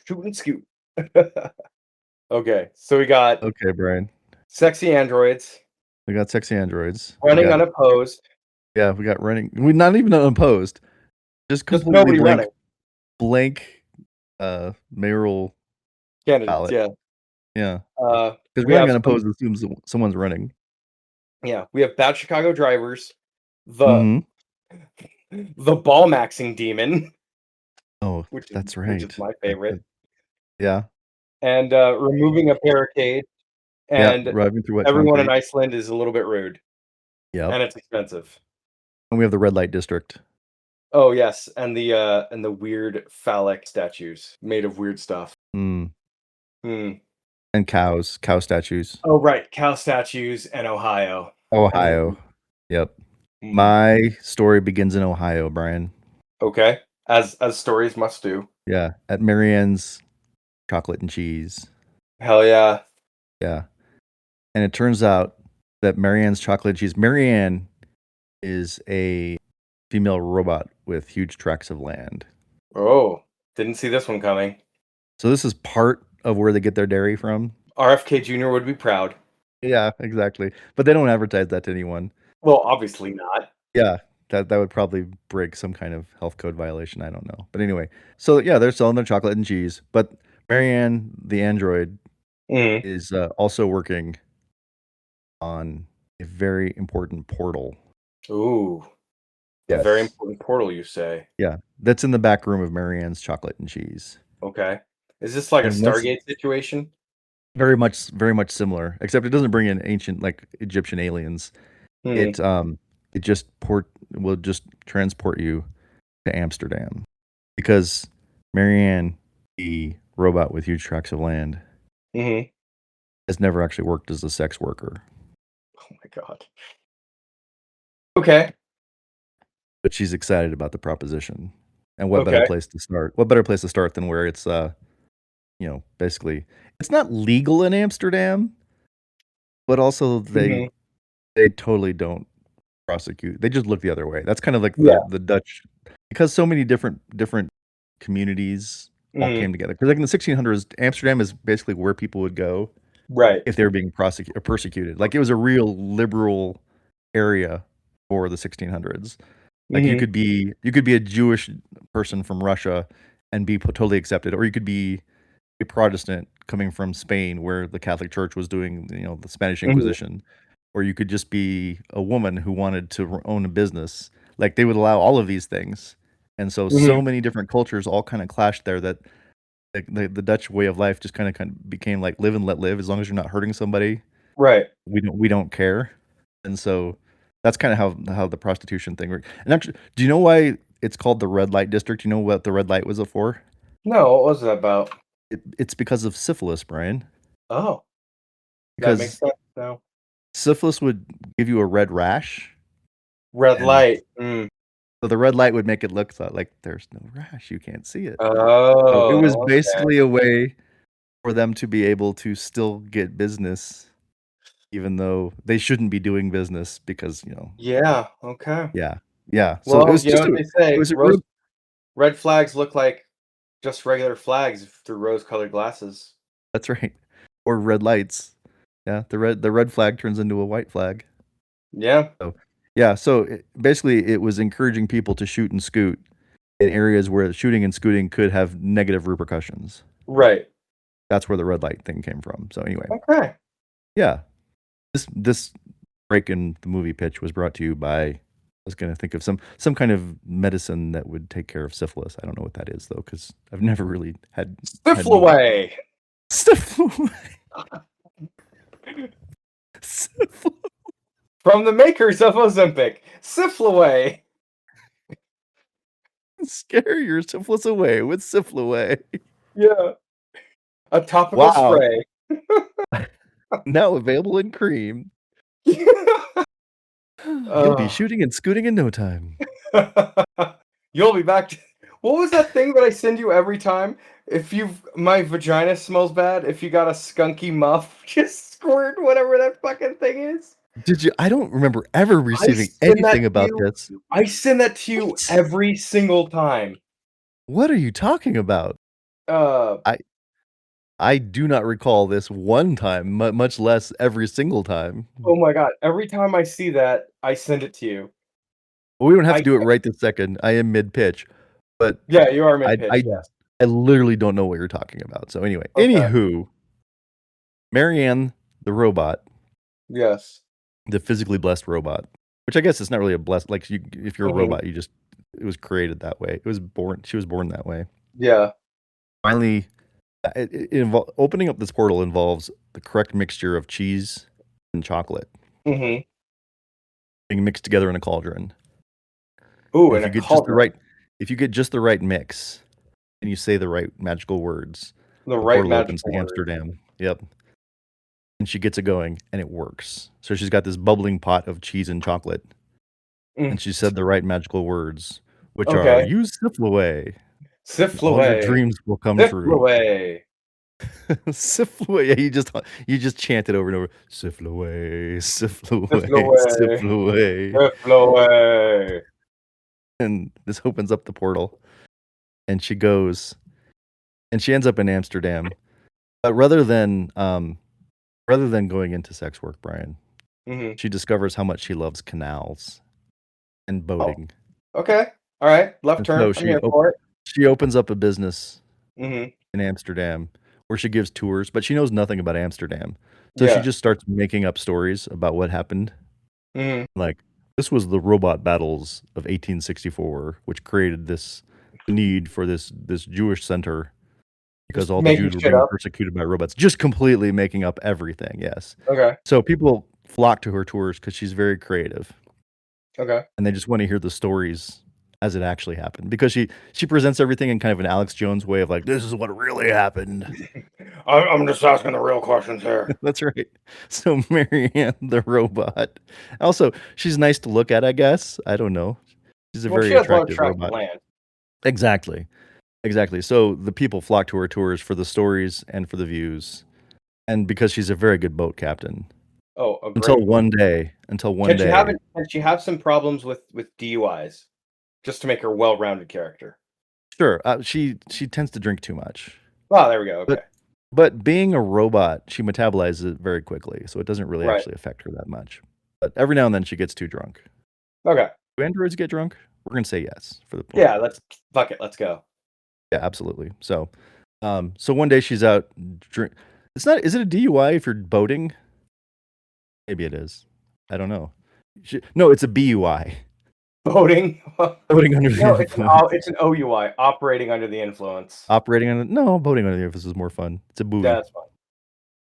Speaker 2: shoot and scoot. Okay, so we got
Speaker 3: Okay, Brian.
Speaker 2: sexy androids
Speaker 3: We got sexy androids. We
Speaker 2: running
Speaker 3: got
Speaker 2: unopposed.
Speaker 3: yeah, we got running. We not even unopposed. Just
Speaker 2: Just
Speaker 3: completely
Speaker 2: nobody running.
Speaker 3: blank mayoral
Speaker 2: Candidates,
Speaker 3: ballot.
Speaker 2: yeah.
Speaker 3: Yeah.
Speaker 2: Uh,
Speaker 3: Because
Speaker 2: we
Speaker 3: running
Speaker 2: have
Speaker 3: unopposed assumes that someone's running.
Speaker 2: we have bad Chicago drivers, the
Speaker 3: Mhm.
Speaker 2: the ball maxing demon,
Speaker 3: Oh,
Speaker 2: which
Speaker 3: that's
Speaker 2: is
Speaker 3: right.
Speaker 2: my favorite,
Speaker 3: Yeah.
Speaker 2: and removing a barricade,
Speaker 3: Yeah,
Speaker 2: and
Speaker 3: driving through wet
Speaker 2: everyone in
Speaker 3: concrete.
Speaker 2: Iceland is a little bit rude,
Speaker 3: Yep.
Speaker 2: and it's expensive.
Speaker 3: And we have the red light district.
Speaker 2: Oh yes, and the weird phallic statues made of weird stuff.
Speaker 3: Mm.
Speaker 2: Hmm.
Speaker 3: And cow statues.
Speaker 2: Oh right, cow statues and Ohio.
Speaker 3: Ohio. Yep.
Speaker 2: Hmm.
Speaker 3: My story begins in Ohio, Brian.
Speaker 2: Okay, as stories must do.
Speaker 3: Yeah, at Marianne's chocolate and cheese.
Speaker 2: Hell yeah.
Speaker 3: Yeah. And it turns out that Marianne's chocolate and cheese, Marianne is a female robot with huge tracts of land.
Speaker 2: Oh, didn't see this one coming.
Speaker 3: So this is part of where they get their dairy from.
Speaker 2: RFK Jr. would be proud.
Speaker 3: Yeah, exactly. But they don't advertise that to anyone.
Speaker 2: Well, obviously not.
Speaker 3: Yeah, that would probably break some kind of health code violation. I don't know. But anyway, so yeah, they're selling their chocolate and cheese. But Marianne, the android,
Speaker 2: Mm.
Speaker 3: is also working on a very important portal.
Speaker 2: Ooh, a
Speaker 3: Yes.
Speaker 2: very important portal, you say?
Speaker 3: Yeah, that's in the back room of Marianne's chocolate and cheese.
Speaker 2: Okay. Is this like a
Speaker 3: And once
Speaker 2: Stargate situation?
Speaker 3: very much similar, except it doesn't bring in ancient like Egyptian aliens.
Speaker 2: Hmm.
Speaker 3: It just will just transport you to Amsterdam because Marianne, the robot with huge tracts of land,
Speaker 2: Mhm.
Speaker 3: has never actually worked as a sex worker.
Speaker 2: Oh my god. Okay.
Speaker 3: But she's excited about the proposition. And what better
Speaker 2: Okay.
Speaker 3: place to start? What better place to start than where it's basically it's not legal in Amsterdam, but also
Speaker 2: Mhm.
Speaker 3: they totally don't prosecute. They just look the other way. That's kind of like
Speaker 2: Yeah.
Speaker 3: the Dutch because so many different communities all
Speaker 2: Mhm.
Speaker 3: came together. Because like in the 1600s, Amsterdam is basically where people would go
Speaker 2: Right.
Speaker 3: if they were being persecuted. Like it was a real liberal area for the 1600s. Like
Speaker 2: Mhm.
Speaker 3: you could be a Jewish person from Russia and be totally accepted, or you could be a Protestant coming from Spain where the Catholic Church was doing, the Spanish
Speaker 2: Mhm.
Speaker 3: Inquisition, or you could just be a woman who wanted to own a business. Like they would allow all of these things. And so
Speaker 2: Mhm.
Speaker 3: many different cultures all kind of clashed there that the Dutch way of life just kind of became like live and let live. As long as you're not hurting somebody,
Speaker 2: Right.
Speaker 3: we don't care. And so that's kind of how the prostitution thing worked. And actually, do you know why it's called the red light district? You know what the red light was for?
Speaker 2: No, what was that about?
Speaker 3: It's because of syphilis, Brian.
Speaker 2: Oh, that makes
Speaker 3: Because
Speaker 2: sense now.
Speaker 3: syphilis would give you a red rash,
Speaker 2: Red
Speaker 3: and
Speaker 2: light. Mm.
Speaker 3: so the red light would make it look like there's no rash, you can't see it. So it was
Speaker 2: Oh, okay.
Speaker 3: basically a way for them to be able to still get business, even though they shouldn't be doing business because,
Speaker 2: Yeah, okay.
Speaker 3: yeah, yeah. So it
Speaker 2: Well,
Speaker 3: was
Speaker 2: you know
Speaker 3: just
Speaker 2: what
Speaker 3: a
Speaker 2: they say,
Speaker 3: it was a real
Speaker 2: red flags look like just regular flags through rose-colored glasses.
Speaker 3: that's right. Or red lights. Yeah, the red flag turns into a white flag.
Speaker 2: Yeah,
Speaker 3: So, yeah, so basically it was encouraging people to shoot and scoot in areas where shooting and scooting could have negative repercussions.
Speaker 2: right.
Speaker 3: That's where the red light thing came from. So anyway,
Speaker 2: Okay.
Speaker 3: yeah, this break in the movie pitch was brought to you by I was gonna think of some kind of medicine that would take care of syphilis. I don't know what that is though, because I've never really had any
Speaker 2: Sylph-laway.
Speaker 3: stuff.
Speaker 2: From the makers of Ozempic, Sylph-laway.
Speaker 3: Scare your syphilis away with Sylph-laway.
Speaker 2: Yeah. A topical
Speaker 3: Wow.
Speaker 2: spray.
Speaker 3: Now available in cream. You'll be shooting and scooting in no time.
Speaker 2: You'll be back to... What was that thing that I send you every time? My vagina smells bad, if you got a skunky muff, just squirt whatever that fucking thing is.
Speaker 3: Did you? I don't remember ever receiving anything about this.
Speaker 2: I send that to you every single time.
Speaker 3: What are you talking about? I do not recall this one time, much less every single time.
Speaker 2: Oh my god! Every time I see that, I send it to you.
Speaker 3: Well, we don't have to do it right this second. I am mid pitch, but
Speaker 2: yeah, you are mid pitch. Yes.
Speaker 3: I literally don't know what you're talking about. So anyway, anywho, Marianne, the robot.
Speaker 2: Yes.
Speaker 3: The physically blessed robot, which I guess it's not really a blessed. Like if you're a robot, it was created that way. She was born that way.
Speaker 2: Yeah.
Speaker 3: Finally, opening up this portal involves the correct mixture of cheese and chocolate being mixed together in a cauldron.
Speaker 2: Ooh,
Speaker 3: and if you get just the right mix, and you say the right magical words, the portal opens to Amsterdam. Yep. And she gets it going, and it works. So she's got this bubbling pot of cheese and chocolate, and she said the right magical words, which are "Use Sylph-laway.
Speaker 2: Sylph-laway.
Speaker 3: All your dreams will come true."
Speaker 2: Sylph-laway.
Speaker 3: Sylph-laway. Yeah, you just chant it over and over. Sylph-laway, Sylph-laway, Sylph-laway,
Speaker 2: Sylph-laway.
Speaker 3: And this opens up the portal, and she goes, and she ends up in Amsterdam. But rather than going into sex work, Brian, she discovers how much she loves canals and boating.
Speaker 2: Oh. Okay. All right. Left turn.
Speaker 3: So she opens up a business in Amsterdam where she gives tours, but she knows nothing about Amsterdam. So she just starts making up stories about what happened. Like, this was the robot battles of 1864, which created this need for this Jewish center. Because all the Jews were being persecuted by robots. Just completely making up everything, yes.
Speaker 2: Okay.
Speaker 3: So people flock to her tours because she's very creative.
Speaker 2: Okay.
Speaker 3: And they just want to hear the stories as it actually happened. Because she presents everything in kind of an Alex Jones way of like, this is what really happened.
Speaker 2: I'm just asking the real questions here.
Speaker 3: That's right. So Marianne, the robot. Also, she's nice to look at, I guess. I don't know. She's a very attractive robot.
Speaker 2: Land.
Speaker 3: Exactly. So the people flock to her tours for the stories and for the views, and because she's a very good boat captain.
Speaker 2: Oh,
Speaker 3: until one day.
Speaker 2: Can she have some problems with DUIs, just to make her a well-rounded character?
Speaker 3: Sure. She tends to drink too much.
Speaker 2: Oh, there we go. Okay.
Speaker 3: But being a robot, she metabolizes it very quickly, so it doesn't really actually affect her that much. But every now and then she gets too drunk.
Speaker 2: Okay.
Speaker 3: Do androids get drunk? We're gonna say yes for the point.
Speaker 2: Yeah. Let's go.
Speaker 3: Yeah, absolutely. So, so one day she's out. Is it a DUI if you're boating? Maybe it is. I don't know. No, it's a BUI.
Speaker 2: Boating.
Speaker 3: Boating under the influence.
Speaker 2: It's an OUI. Operating under the influence.
Speaker 3: Boating under the influence is more fun. It's a buoy.
Speaker 2: Yeah, that's fun.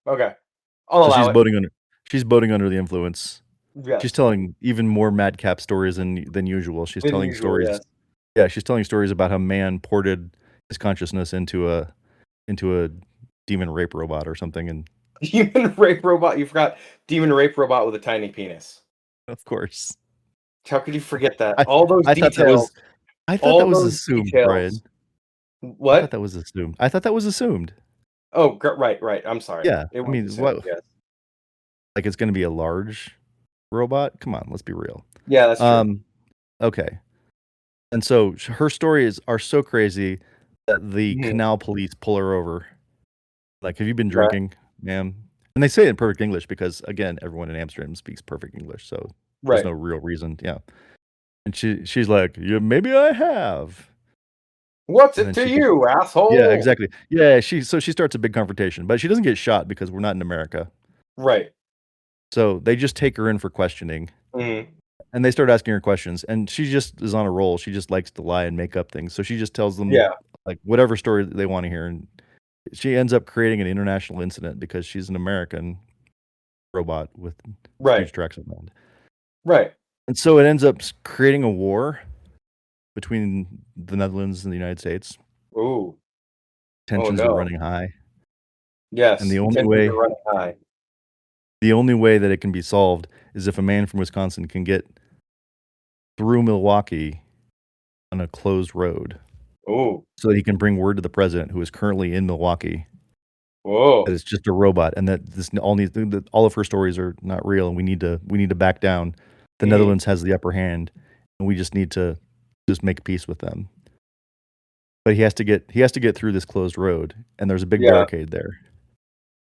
Speaker 2: Okay, I'll allow it.
Speaker 3: She's boating under the influence.
Speaker 2: Yeah.
Speaker 3: She's telling even more madcap stories than usual. She's telling stories. Yes. Yeah, she's telling stories about how man ported his consciousness into a demon rape robot or something. And
Speaker 2: demon rape robot? You forgot demon rape robot with a tiny penis.
Speaker 3: Of course.
Speaker 2: How could you forget that? All those details.
Speaker 3: I thought that was assumed, Brian.
Speaker 2: What?
Speaker 3: I thought that was assumed.
Speaker 2: Oh, right. I'm sorry.
Speaker 3: Yeah. I mean, what? Yes. Like it's going to be a large robot? Come on, let's be real.
Speaker 2: Yeah, that's true.
Speaker 3: Okay. And so her stories are so crazy that the canal police pull her over. Like, have you been drinking, ma'am? And they say it in perfect English because, again, everyone in Amsterdam speaks perfect English, so there's no real reason. Yeah. And she's like, yeah, maybe I have.
Speaker 2: What's it to you, asshole?
Speaker 3: Yeah, exactly. Yeah, she starts a big confrontation, but she doesn't get shot because we're not in America.
Speaker 2: Right.
Speaker 3: So they just take her in for questioning. And they start asking her questions, and she just is on a roll. She just likes to lie and make up things. So she just tells them like whatever story they want to hear, and she ends up creating an international incident because she's an American robot with
Speaker 2: Right.
Speaker 3: huge tracts of land.
Speaker 2: Right.
Speaker 3: And so it ends up creating a war between the Netherlands and the United States.
Speaker 2: Ooh.
Speaker 3: Tensions are running high.
Speaker 2: Yes.
Speaker 3: And the
Speaker 2: Tensions are running high.
Speaker 3: the only way that it can be solved is if a man from Wisconsin can get through Milwaukee on a closed road.
Speaker 2: Ooh.
Speaker 3: So that he can bring word to the president, who is currently in Milwaukee,
Speaker 2: Whoa.
Speaker 3: that it's just a robot, and that all of her stories are not real, and we need to back down. The Netherlands has the upper hand, and we just need to just make peace with them. But he has to get through this closed road, and there's a big barricade there.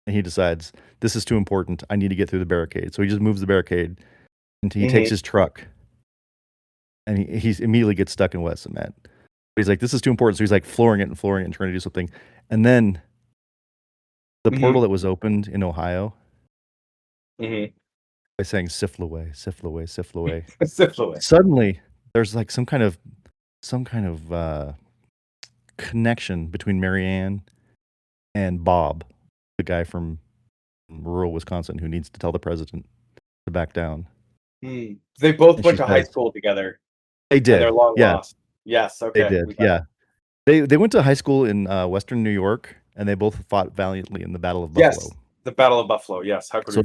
Speaker 3: And he decides, this is too important. I need to get through the barricade. So he just moves the barricade, and he takes his truck, and he immediately gets stuck in wet cement. But he's like, this is too important. So he's like flooring it and trying to do something. And then the portal that was opened in Ohio, by saying Sylph-laway, Sylph-laway, Sylph-laway.
Speaker 2: Sylph-laway.
Speaker 3: Suddenly, there's like some kind of connection between Marianne and Bob, the guy from rural Wisconsin who needs to tell the president to back down.
Speaker 2: They both went to high school together.
Speaker 3: They did.
Speaker 2: And they're long lost. Yes. Okay.
Speaker 3: They did. Yeah. They went to high school in Western New York, and they both fought valiantly in the Battle of Buffalo.
Speaker 2: Yes, the Battle of Buffalo. Yes. How could
Speaker 3: so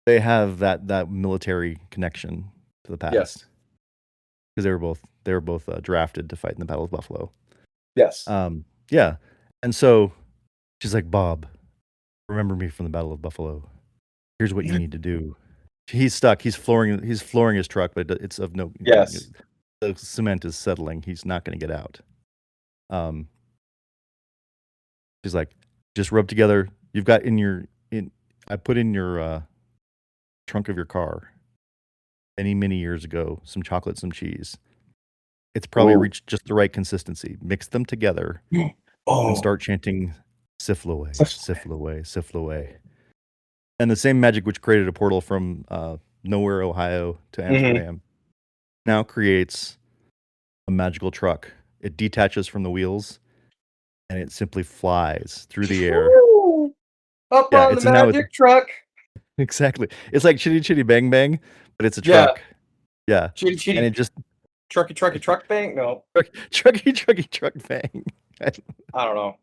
Speaker 3: they have that military connection to the past.
Speaker 2: Yes.
Speaker 3: Because they were both drafted to fight in the Battle of Buffalo.
Speaker 2: Yes.
Speaker 3: Yeah. And so she's like, Bob, remember me from the Battle of Buffalo. Here's what you need to do. He's stuck. He's flooring his truck, but it's of no.
Speaker 2: Yes.
Speaker 3: The cement is settling. He's not going to get out. She's like, just rub together. You've got I put in your trunk of your car many years ago some chocolate, some cheese. It's probably reached just the right consistency. Mix them together and start chanting Sylph-laway, Sylph-laway, Sylph-laway. And the same magic which created a portal from nowhere, Ohio to Amsterdam now creates a magical truck. It detaches from the wheels and it simply flies through the air.
Speaker 2: Up on the magic truck.
Speaker 3: Exactly. It's like Chitty Chitty Bang Bang, but it's a truck. Yeah.
Speaker 2: Chitty Chitty.
Speaker 3: And it just
Speaker 2: Trucky Truck Bang? No.
Speaker 3: Trucky Truck Bang.
Speaker 2: I don't know.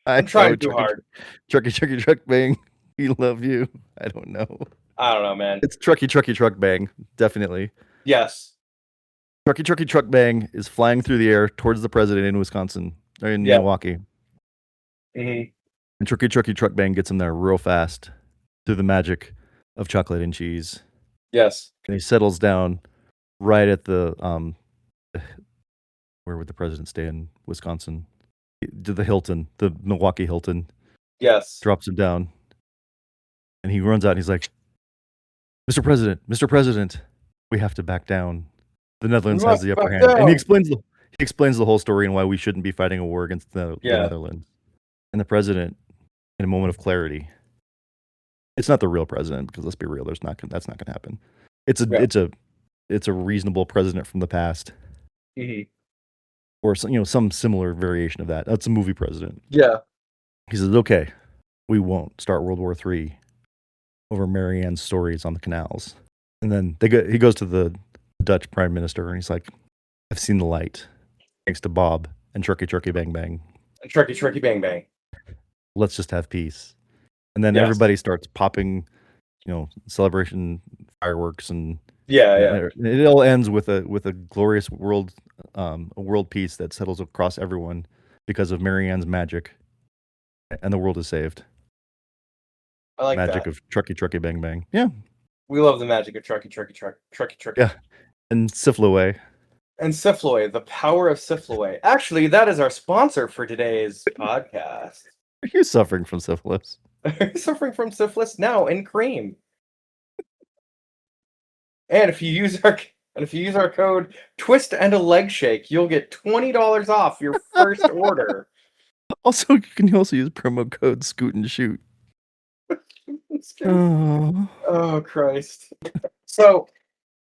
Speaker 2: I'm trying too hard.
Speaker 3: Trucky Truck Bang. We love you. I don't know.
Speaker 2: I don't know, man.
Speaker 3: It's Trucky Truck Bang. Definitely.
Speaker 2: Yes.
Speaker 3: Trucky Truck Bang is flying through the air towards the president in Wisconsin, or in Milwaukee. And Trucky Truck Bang gets him there real fast through the magic of chocolate and cheese.
Speaker 2: Yes.
Speaker 3: And he settles down right at the where would the president stay in Wisconsin? The Hilton, the Milwaukee Hilton.
Speaker 2: Yes.
Speaker 3: Drops him down. And he runs out and he's like, Mr. President, we have to back down. The Netherlands has the upper hand. And he explains the whole story and why we shouldn't be fighting a war against the Netherlands. And the president, in a moment of clarity, it's not the real president, because let's be real, that's not gonna happen. It's a reasonable president from the past. Or some similar variation of that. That's a movie president.
Speaker 2: Yeah.
Speaker 3: He says, okay, we won't start World War III over Marianne's stories on the canals. And then he goes to the Dutch prime minister and he's like, I've seen the light. Thanks to Bob and Trucky Bang Bang.
Speaker 2: And Trucky Bang Bang.
Speaker 3: Let's just have peace. And then everybody starts popping, celebration fireworks and it all ends with a glorious world peace that settles across everyone because of Marianne's magic, and the world is saved.
Speaker 2: I like
Speaker 3: magic of Trucky Bang Bang. Yeah,
Speaker 2: we love the magic of Trucky.
Speaker 3: Yeah, and Sylph-laway.
Speaker 2: And Sylph-laway, the power of Sylph-laway. Actually, that is our sponsor for today's podcast.
Speaker 3: Are you suffering from syphilis?
Speaker 2: Are you suffering from syphilis? Now in cream. And if you use our code Twist and a Leg Shake, you'll get $20 off your first order.
Speaker 3: Also, you can also use promo code Scoot and Shoot.
Speaker 2: Oh Christ! So,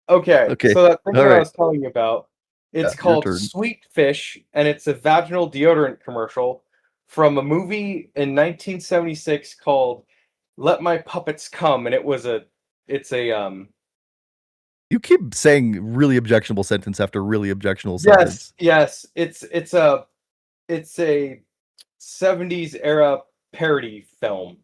Speaker 2: okay. So that thing that I was telling you about, it's called Sweet Fish, and it's a vaginal deodorant commercial from a movie in 1976 called "Let My Puppets Come," and it's a
Speaker 3: You keep saying really objectionable sentence after really objectionable
Speaker 2: yes,
Speaker 3: sentence.
Speaker 2: yes, it's a 70s era parody film.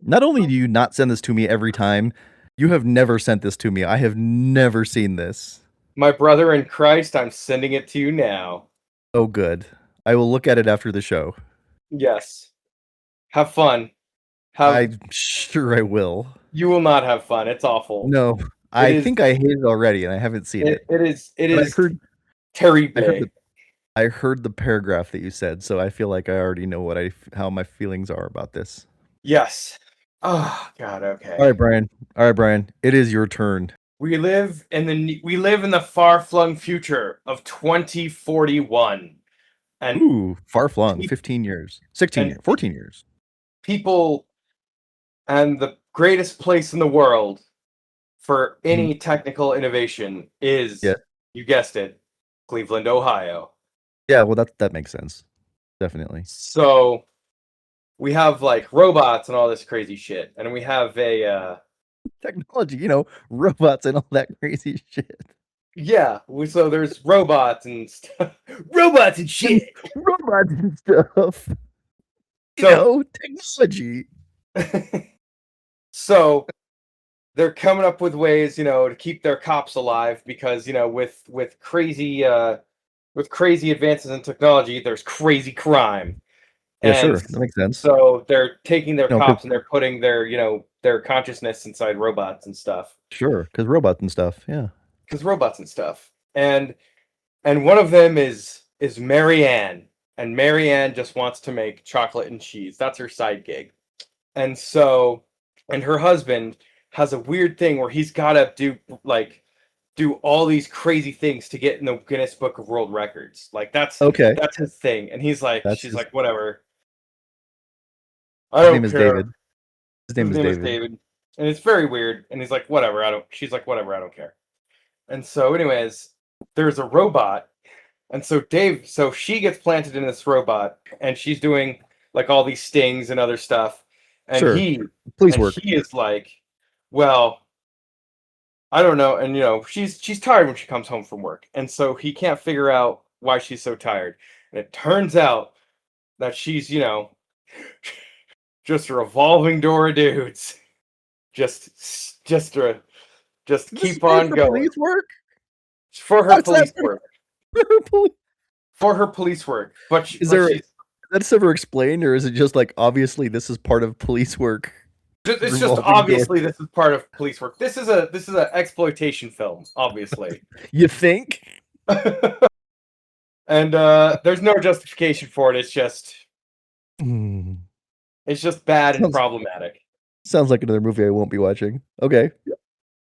Speaker 3: Not only do you not send this to me every time, you have never sent this to me. I have never seen this.
Speaker 2: My brother in Christ, I'm sending it to you now.
Speaker 3: Oh, good. I will look at it after the show.
Speaker 2: Yes. Have fun. Have
Speaker 3: I'm sure I will.
Speaker 2: You will not have fun. It's awful.
Speaker 3: No,
Speaker 2: It
Speaker 3: I
Speaker 2: is
Speaker 3: think I hate it already, and I haven't seen it.
Speaker 2: it
Speaker 3: But
Speaker 2: is terrible.
Speaker 3: I heard the paragraph that you said, so I feel like I already know how my feelings are about this.
Speaker 2: Yes. Oh God,
Speaker 3: All
Speaker 2: okay.
Speaker 3: right, Brian. All right, Brian. It is your turn.
Speaker 2: We live in the far-flung future of 2041. And
Speaker 3: Ooh, far flung.
Speaker 2: pe-
Speaker 3: 15 years, 16
Speaker 2: and
Speaker 3: years, 14 years.
Speaker 2: people and the greatest place in the world for
Speaker 3: Mhm.
Speaker 2: any technical innovation is,
Speaker 3: Yeah.
Speaker 2: you guessed it, Cleveland, Ohio.
Speaker 3: Yeah, well that makes sense. Definitely.
Speaker 2: So we have like robots and all this crazy shit, and we have
Speaker 3: Technology, robots and all that crazy shit.
Speaker 2: so there's robots and stuff, robots and
Speaker 3: And
Speaker 2: shit.
Speaker 3: robots and stuff.
Speaker 2: So
Speaker 3: Technology.
Speaker 2: so they're coming up with ways, to keep their cops alive because, with crazy advances in technology, there's crazy crime.
Speaker 3: Yeah,
Speaker 2: And
Speaker 3: sure. That makes sense.
Speaker 2: so they're taking their
Speaker 3: No, 'cause
Speaker 2: cops and they're putting their consciousness inside robots and stuff.
Speaker 3: sure, 'cause robots and stuff, yeah.
Speaker 2: Because robots and stuff. And one of them is Marianne. And Marianne just wants to make chocolate and cheese. That's her side gig. And so, and her husband has a weird thing where he's gotta do all these crazy things to get in the Guinness Book of World Records. Like
Speaker 3: Okay.
Speaker 2: that's his thing. And
Speaker 3: That's
Speaker 2: she's
Speaker 3: his
Speaker 2: like, whatever. I
Speaker 3: his name
Speaker 2: don't
Speaker 3: is
Speaker 2: care.
Speaker 3: David. His
Speaker 2: His
Speaker 3: name is
Speaker 2: name is
Speaker 3: David.
Speaker 2: David. And it's very weird. And he's like, whatever, I don't she's like, whatever, I don't care. And so, anyways, there's a robot. And so she gets planted in this robot and she's doing like all these stings and other stuff. And
Speaker 3: Sure. Police
Speaker 2: and
Speaker 3: work.
Speaker 2: he is like, well, I don't know. And she's tired when she comes home from work. And so he can't figure out why she's so tired. And it turns out that she's, just a revolving door of dudes. Just
Speaker 3: This is
Speaker 2: keep on
Speaker 3: for
Speaker 2: going.
Speaker 3: police work?
Speaker 2: For her
Speaker 3: How's
Speaker 2: police
Speaker 3: that
Speaker 2: work.
Speaker 3: for police?
Speaker 2: For her police work. But
Speaker 3: Is that's ever explained, or is it just like obviously this is part of police work?
Speaker 2: it's just
Speaker 3: Revolving door.
Speaker 2: obviously this is part of police work. This is a exploitation film, obviously.
Speaker 3: You think?
Speaker 2: And there's no justification for it. It's just
Speaker 3: Hmm.
Speaker 2: bad and
Speaker 3: Sounds
Speaker 2: problematic.
Speaker 3: sounds like another movie I won't be watching. Okay.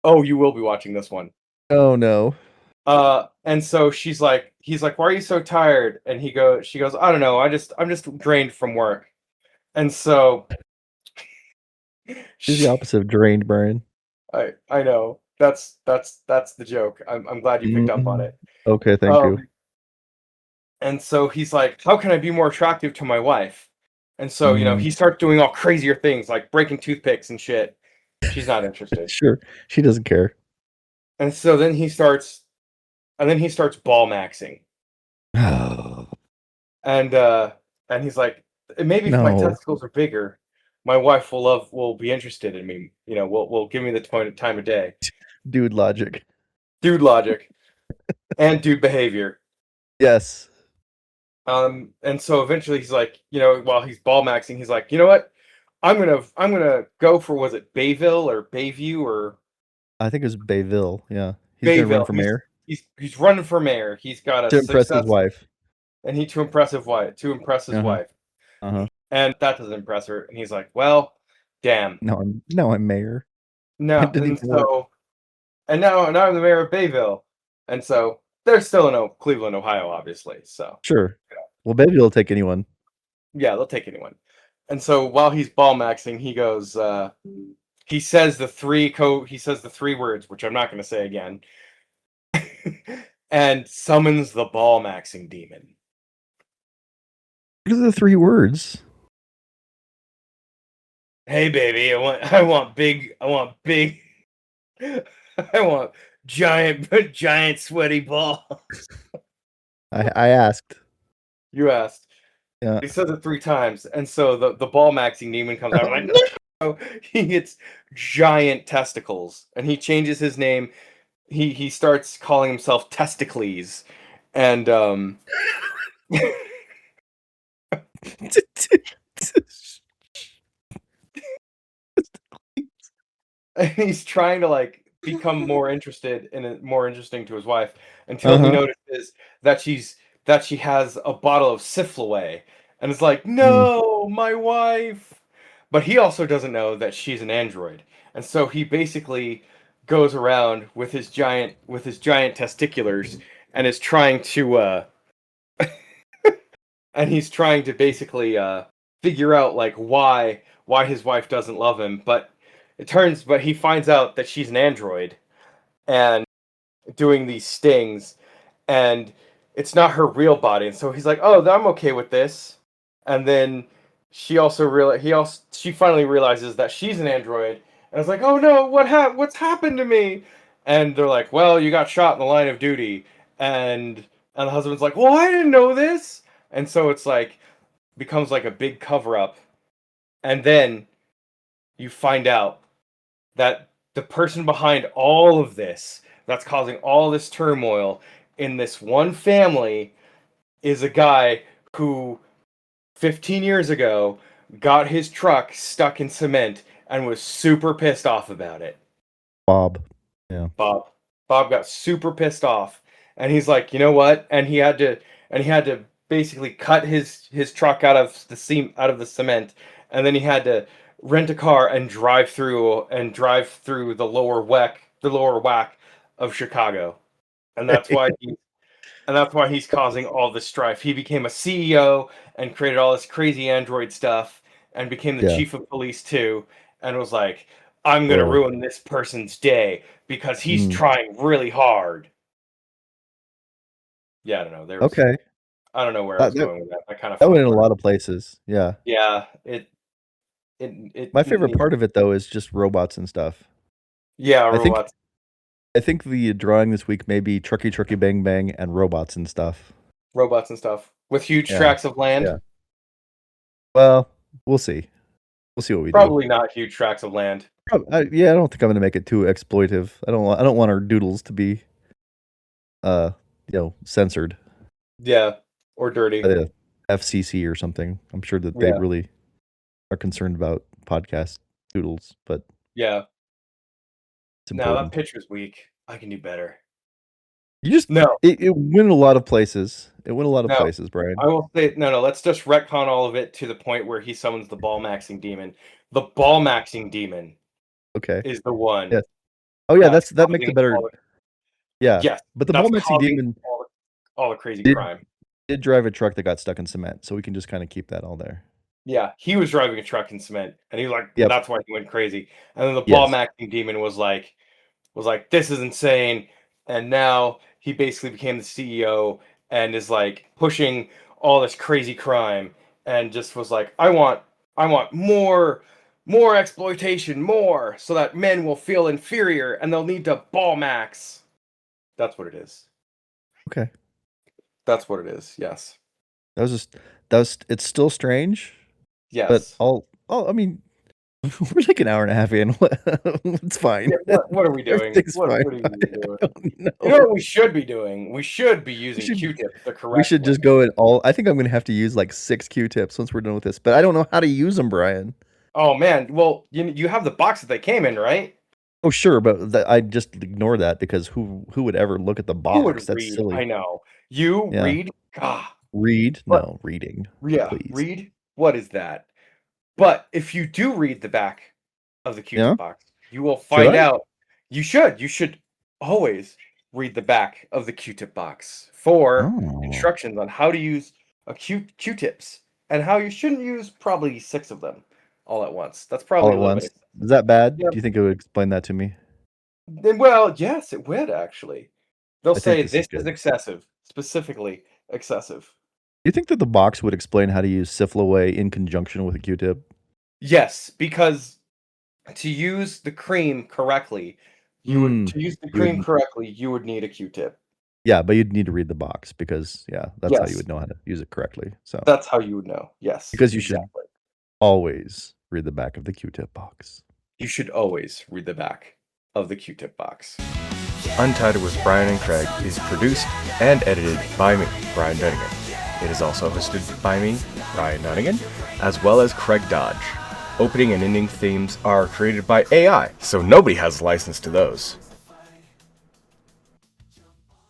Speaker 2: Oh, you will be watching this one.
Speaker 3: Oh no.
Speaker 2: And so he's like, why are you so tired? And she goes, I don't know, I'm just drained from work. And so
Speaker 3: She's the opposite of drained, Brian.
Speaker 2: I know. That's the joke. I'm glad you picked up on it.
Speaker 3: Okay, thank you.
Speaker 2: And so he's like, how can I be more attractive to my wife? And so,
Speaker 3: Mm.
Speaker 2: he starts doing all crazier things like breaking toothpicks and shit. She's not interested.
Speaker 3: Sure. She doesn't care.
Speaker 2: And so then he starts ball maxing.
Speaker 3: Oh.
Speaker 2: And he's like, maybe if my
Speaker 3: No.
Speaker 2: testicles are bigger, my wife will be interested in me. Will give me the time of day.
Speaker 3: Dude logic.
Speaker 2: Dude logic. And dude behavior.
Speaker 3: Yes.
Speaker 2: And so eventually he's like, while he's ball maxing, he's like, you know what? I'm gonna go for, was it Bayville or Bayview or
Speaker 3: I think it was Bayville. Yeah. He's gonna run
Speaker 2: Bayville?
Speaker 3: for mayor
Speaker 2: He's running for mayor. He's got a
Speaker 3: to impress his
Speaker 2: success,
Speaker 3: wife.
Speaker 2: and to impress his wife.
Speaker 3: Uh-huh.
Speaker 2: And that doesn't impress her. And he's like, well, damn.
Speaker 3: No, I'm mayor.
Speaker 2: No.
Speaker 3: It didn't
Speaker 2: And
Speaker 3: even work.
Speaker 2: so, and now I'm the mayor of Bayville. And so there's still in Cleveland, Ohio, obviously. So
Speaker 3: Sure. Well, Bayville will take anyone.
Speaker 2: yeah, they'll take anyone. And so while he's ball maxing, he goes, he says the three words, which I'm not going to say again, and summons the ball maxing demon.
Speaker 3: What are the 3 words?
Speaker 2: Hey baby, I want big, I want giant sweaty ball.
Speaker 3: I asked.
Speaker 2: You asked.
Speaker 3: Yeah.
Speaker 2: He says it 3 times, and so the ball maxing demon comes out. I'm like, no! He gets giant testicles, and he changes his name. He starts calling himself Testicles, and he's trying to like become more interested in it, more interesting to his wife until he
Speaker 3: Uh-huh.
Speaker 2: notices that she has a bottle of Sylph-laway, and it's like,
Speaker 3: Mm.
Speaker 2: no, my wife. But he also doesn't know that she's an android, and so he basically goes around with his giant testiculars and is trying to he's trying to basically figure out like why his wife doesn't love him, but he finds out that she's an android and doing these stings, and it's not her real body, and so he's like, oh, I'm okay with this. And then she finally realizes that she's an android, and it's like, oh no, what's happened to me? And they're like, well, you got shot in the line of duty. And the husband's like, well, I didn't know this. And so it's like becomes like a big cover up, and then you find out that the person behind all of this, that's causing all this turmoil in this one family, is a guy who 15 years ago got his truck stuck in cement and was super pissed off about it.
Speaker 3: Bob. Yeah.
Speaker 2: Bob. Bob got super pissed off, and he's like, you know what? And he had to basically cut his truck out of the cement, and then he had to rent a car and drive through the lower whack of Chicago. And that's why he's causing all this strife. He became a CEO and created all this crazy android stuff and became the
Speaker 3: Yeah.
Speaker 2: chief of police too, and was like, I'm gonna
Speaker 3: Whoa.
Speaker 2: ruin this person's day because he's
Speaker 3: Mm.
Speaker 2: trying really hard. Yeah, I don't know.
Speaker 3: Okay.
Speaker 2: I don't know where I was
Speaker 3: That
Speaker 2: going with that. I kind of
Speaker 3: that
Speaker 2: fell
Speaker 3: went in a
Speaker 2: apart.
Speaker 3: lot of places. Yeah.
Speaker 2: Yeah,
Speaker 3: My favorite part of it though is just robots and stuff.
Speaker 2: yeah,
Speaker 3: I think
Speaker 2: robots,
Speaker 3: I think the drawing this week may be Trucky Trucky Bang Bang and robots and stuff.
Speaker 2: robots and stuff with huge
Speaker 3: Yeah.
Speaker 2: tracts of land.
Speaker 3: Yeah. Well, we'll see. We'll see what we do.
Speaker 2: Probably not huge tracts of land.
Speaker 3: Yeah, I don't think I'm gonna make it too exploitive. I don't want our doodles to be uh, censored
Speaker 2: Yeah, or
Speaker 3: by
Speaker 2: dirty.
Speaker 3: the FCC or something. I'm sure that they
Speaker 2: Yeah,
Speaker 3: really are concerned about podcast doodles, but
Speaker 2: yeah.
Speaker 3: it's
Speaker 2: Now that
Speaker 3: important.
Speaker 2: pitch was weak. I can do better.
Speaker 3: You just
Speaker 2: No,
Speaker 3: it went a lot of places. It went a lot of
Speaker 2: no.
Speaker 3: places, Brian.
Speaker 2: I will say no. Let's just retcon all of it to the point where he summons the ball maxing demon. The ball maxing demon
Speaker 3: Okay.
Speaker 2: is the one
Speaker 3: Yes. Oh yeah,
Speaker 2: that's
Speaker 3: that makes
Speaker 2: causing
Speaker 3: it better.
Speaker 2: yes,
Speaker 3: But the
Speaker 2: that's
Speaker 3: ball mixing
Speaker 2: causing
Speaker 3: demon
Speaker 2: all the crazy
Speaker 3: did
Speaker 2: crime.
Speaker 3: did drive a truck that got stuck in cement, so we can just kinda keep that all there.
Speaker 2: Yeah, he was driving a truck in cement, and he was like,
Speaker 3: Yep.
Speaker 2: that's why he went crazy. And then the ball
Speaker 3: Yes.
Speaker 2: maxing demon was like, this is insane. And now he basically became the CEO and is like pushing all this crazy crime, and just was like, I want more exploitation, more, so that men will feel inferior and they'll need to ball max. That's what it is.
Speaker 3: Okay.
Speaker 2: That's what it is. Yes.
Speaker 3: That was just that was it's still strange, but
Speaker 2: Yes.
Speaker 3: I mean, we're like an hour and a half in. It's fine.
Speaker 2: Yeah, what are we doing?
Speaker 3: Everything's fine.
Speaker 2: What are you doing?
Speaker 3: I don't
Speaker 2: You know
Speaker 3: know.
Speaker 2: what we should be doing? We should be
Speaker 3: We
Speaker 2: using
Speaker 3: should
Speaker 2: Q-tips the
Speaker 3: we
Speaker 2: correct
Speaker 3: should
Speaker 2: way.
Speaker 3: just go in all I think I'm gonna have to use like 6 Q-tips once we're done with this, but I don't know how to use them, Brian.
Speaker 2: Oh man, well, you have the box that they came in, right?
Speaker 3: Oh, sure, but I just ignore that because who would ever look at the
Speaker 2: Who
Speaker 3: box?
Speaker 2: would
Speaker 3: That's
Speaker 2: read? I
Speaker 3: silly.
Speaker 2: know. You
Speaker 3: Yeah.
Speaker 2: read? Ah,
Speaker 3: Read?
Speaker 2: but
Speaker 3: No, reading,
Speaker 2: yeah,
Speaker 3: please.
Speaker 2: read? What is that? But if you do read the back of the
Speaker 3: Yeah?
Speaker 2: Q-tip box, you will
Speaker 3: Should
Speaker 2: find
Speaker 3: I?
Speaker 2: out. You should always read the back of the Q-tip box for
Speaker 3: Oh.
Speaker 2: instructions on how to use Q-tips and how you shouldn't use probably 6 of them all at once. That's
Speaker 3: All
Speaker 2: probably
Speaker 3: at
Speaker 2: a little bit.
Speaker 3: once? Is that bad?
Speaker 2: Yeah.
Speaker 3: Do you think it would explain that to me?
Speaker 2: Well, yes, it would actually. They'll
Speaker 3: I think
Speaker 2: say
Speaker 3: this is
Speaker 2: this is
Speaker 3: good.
Speaker 2: excessive, specifically excessive.
Speaker 3: You think that the box would explain how to use Sylph-laway in conjunction with a Q-tip?
Speaker 2: Yes, because to use the cream correctly, you would
Speaker 3: You would
Speaker 2: you would need a Q-tip.
Speaker 3: Yeah, but you'd need to read the box because, yeah, that's how you
Speaker 2: Yes,
Speaker 3: would know how to use it correctly, so
Speaker 2: that's how you would know. Yes,
Speaker 3: because you should
Speaker 2: exactly.
Speaker 3: always read the back of the Q-tip box.
Speaker 2: You should always read the back of the Q-tip box.
Speaker 4: Untitled with Brian and Craig is produced and edited by me, Brian Dunnigan. It is also hosted by me, Brian Dunnigan, as well as Craig Dodge. Opening and ending themes are created by AI, so nobody has a license to those.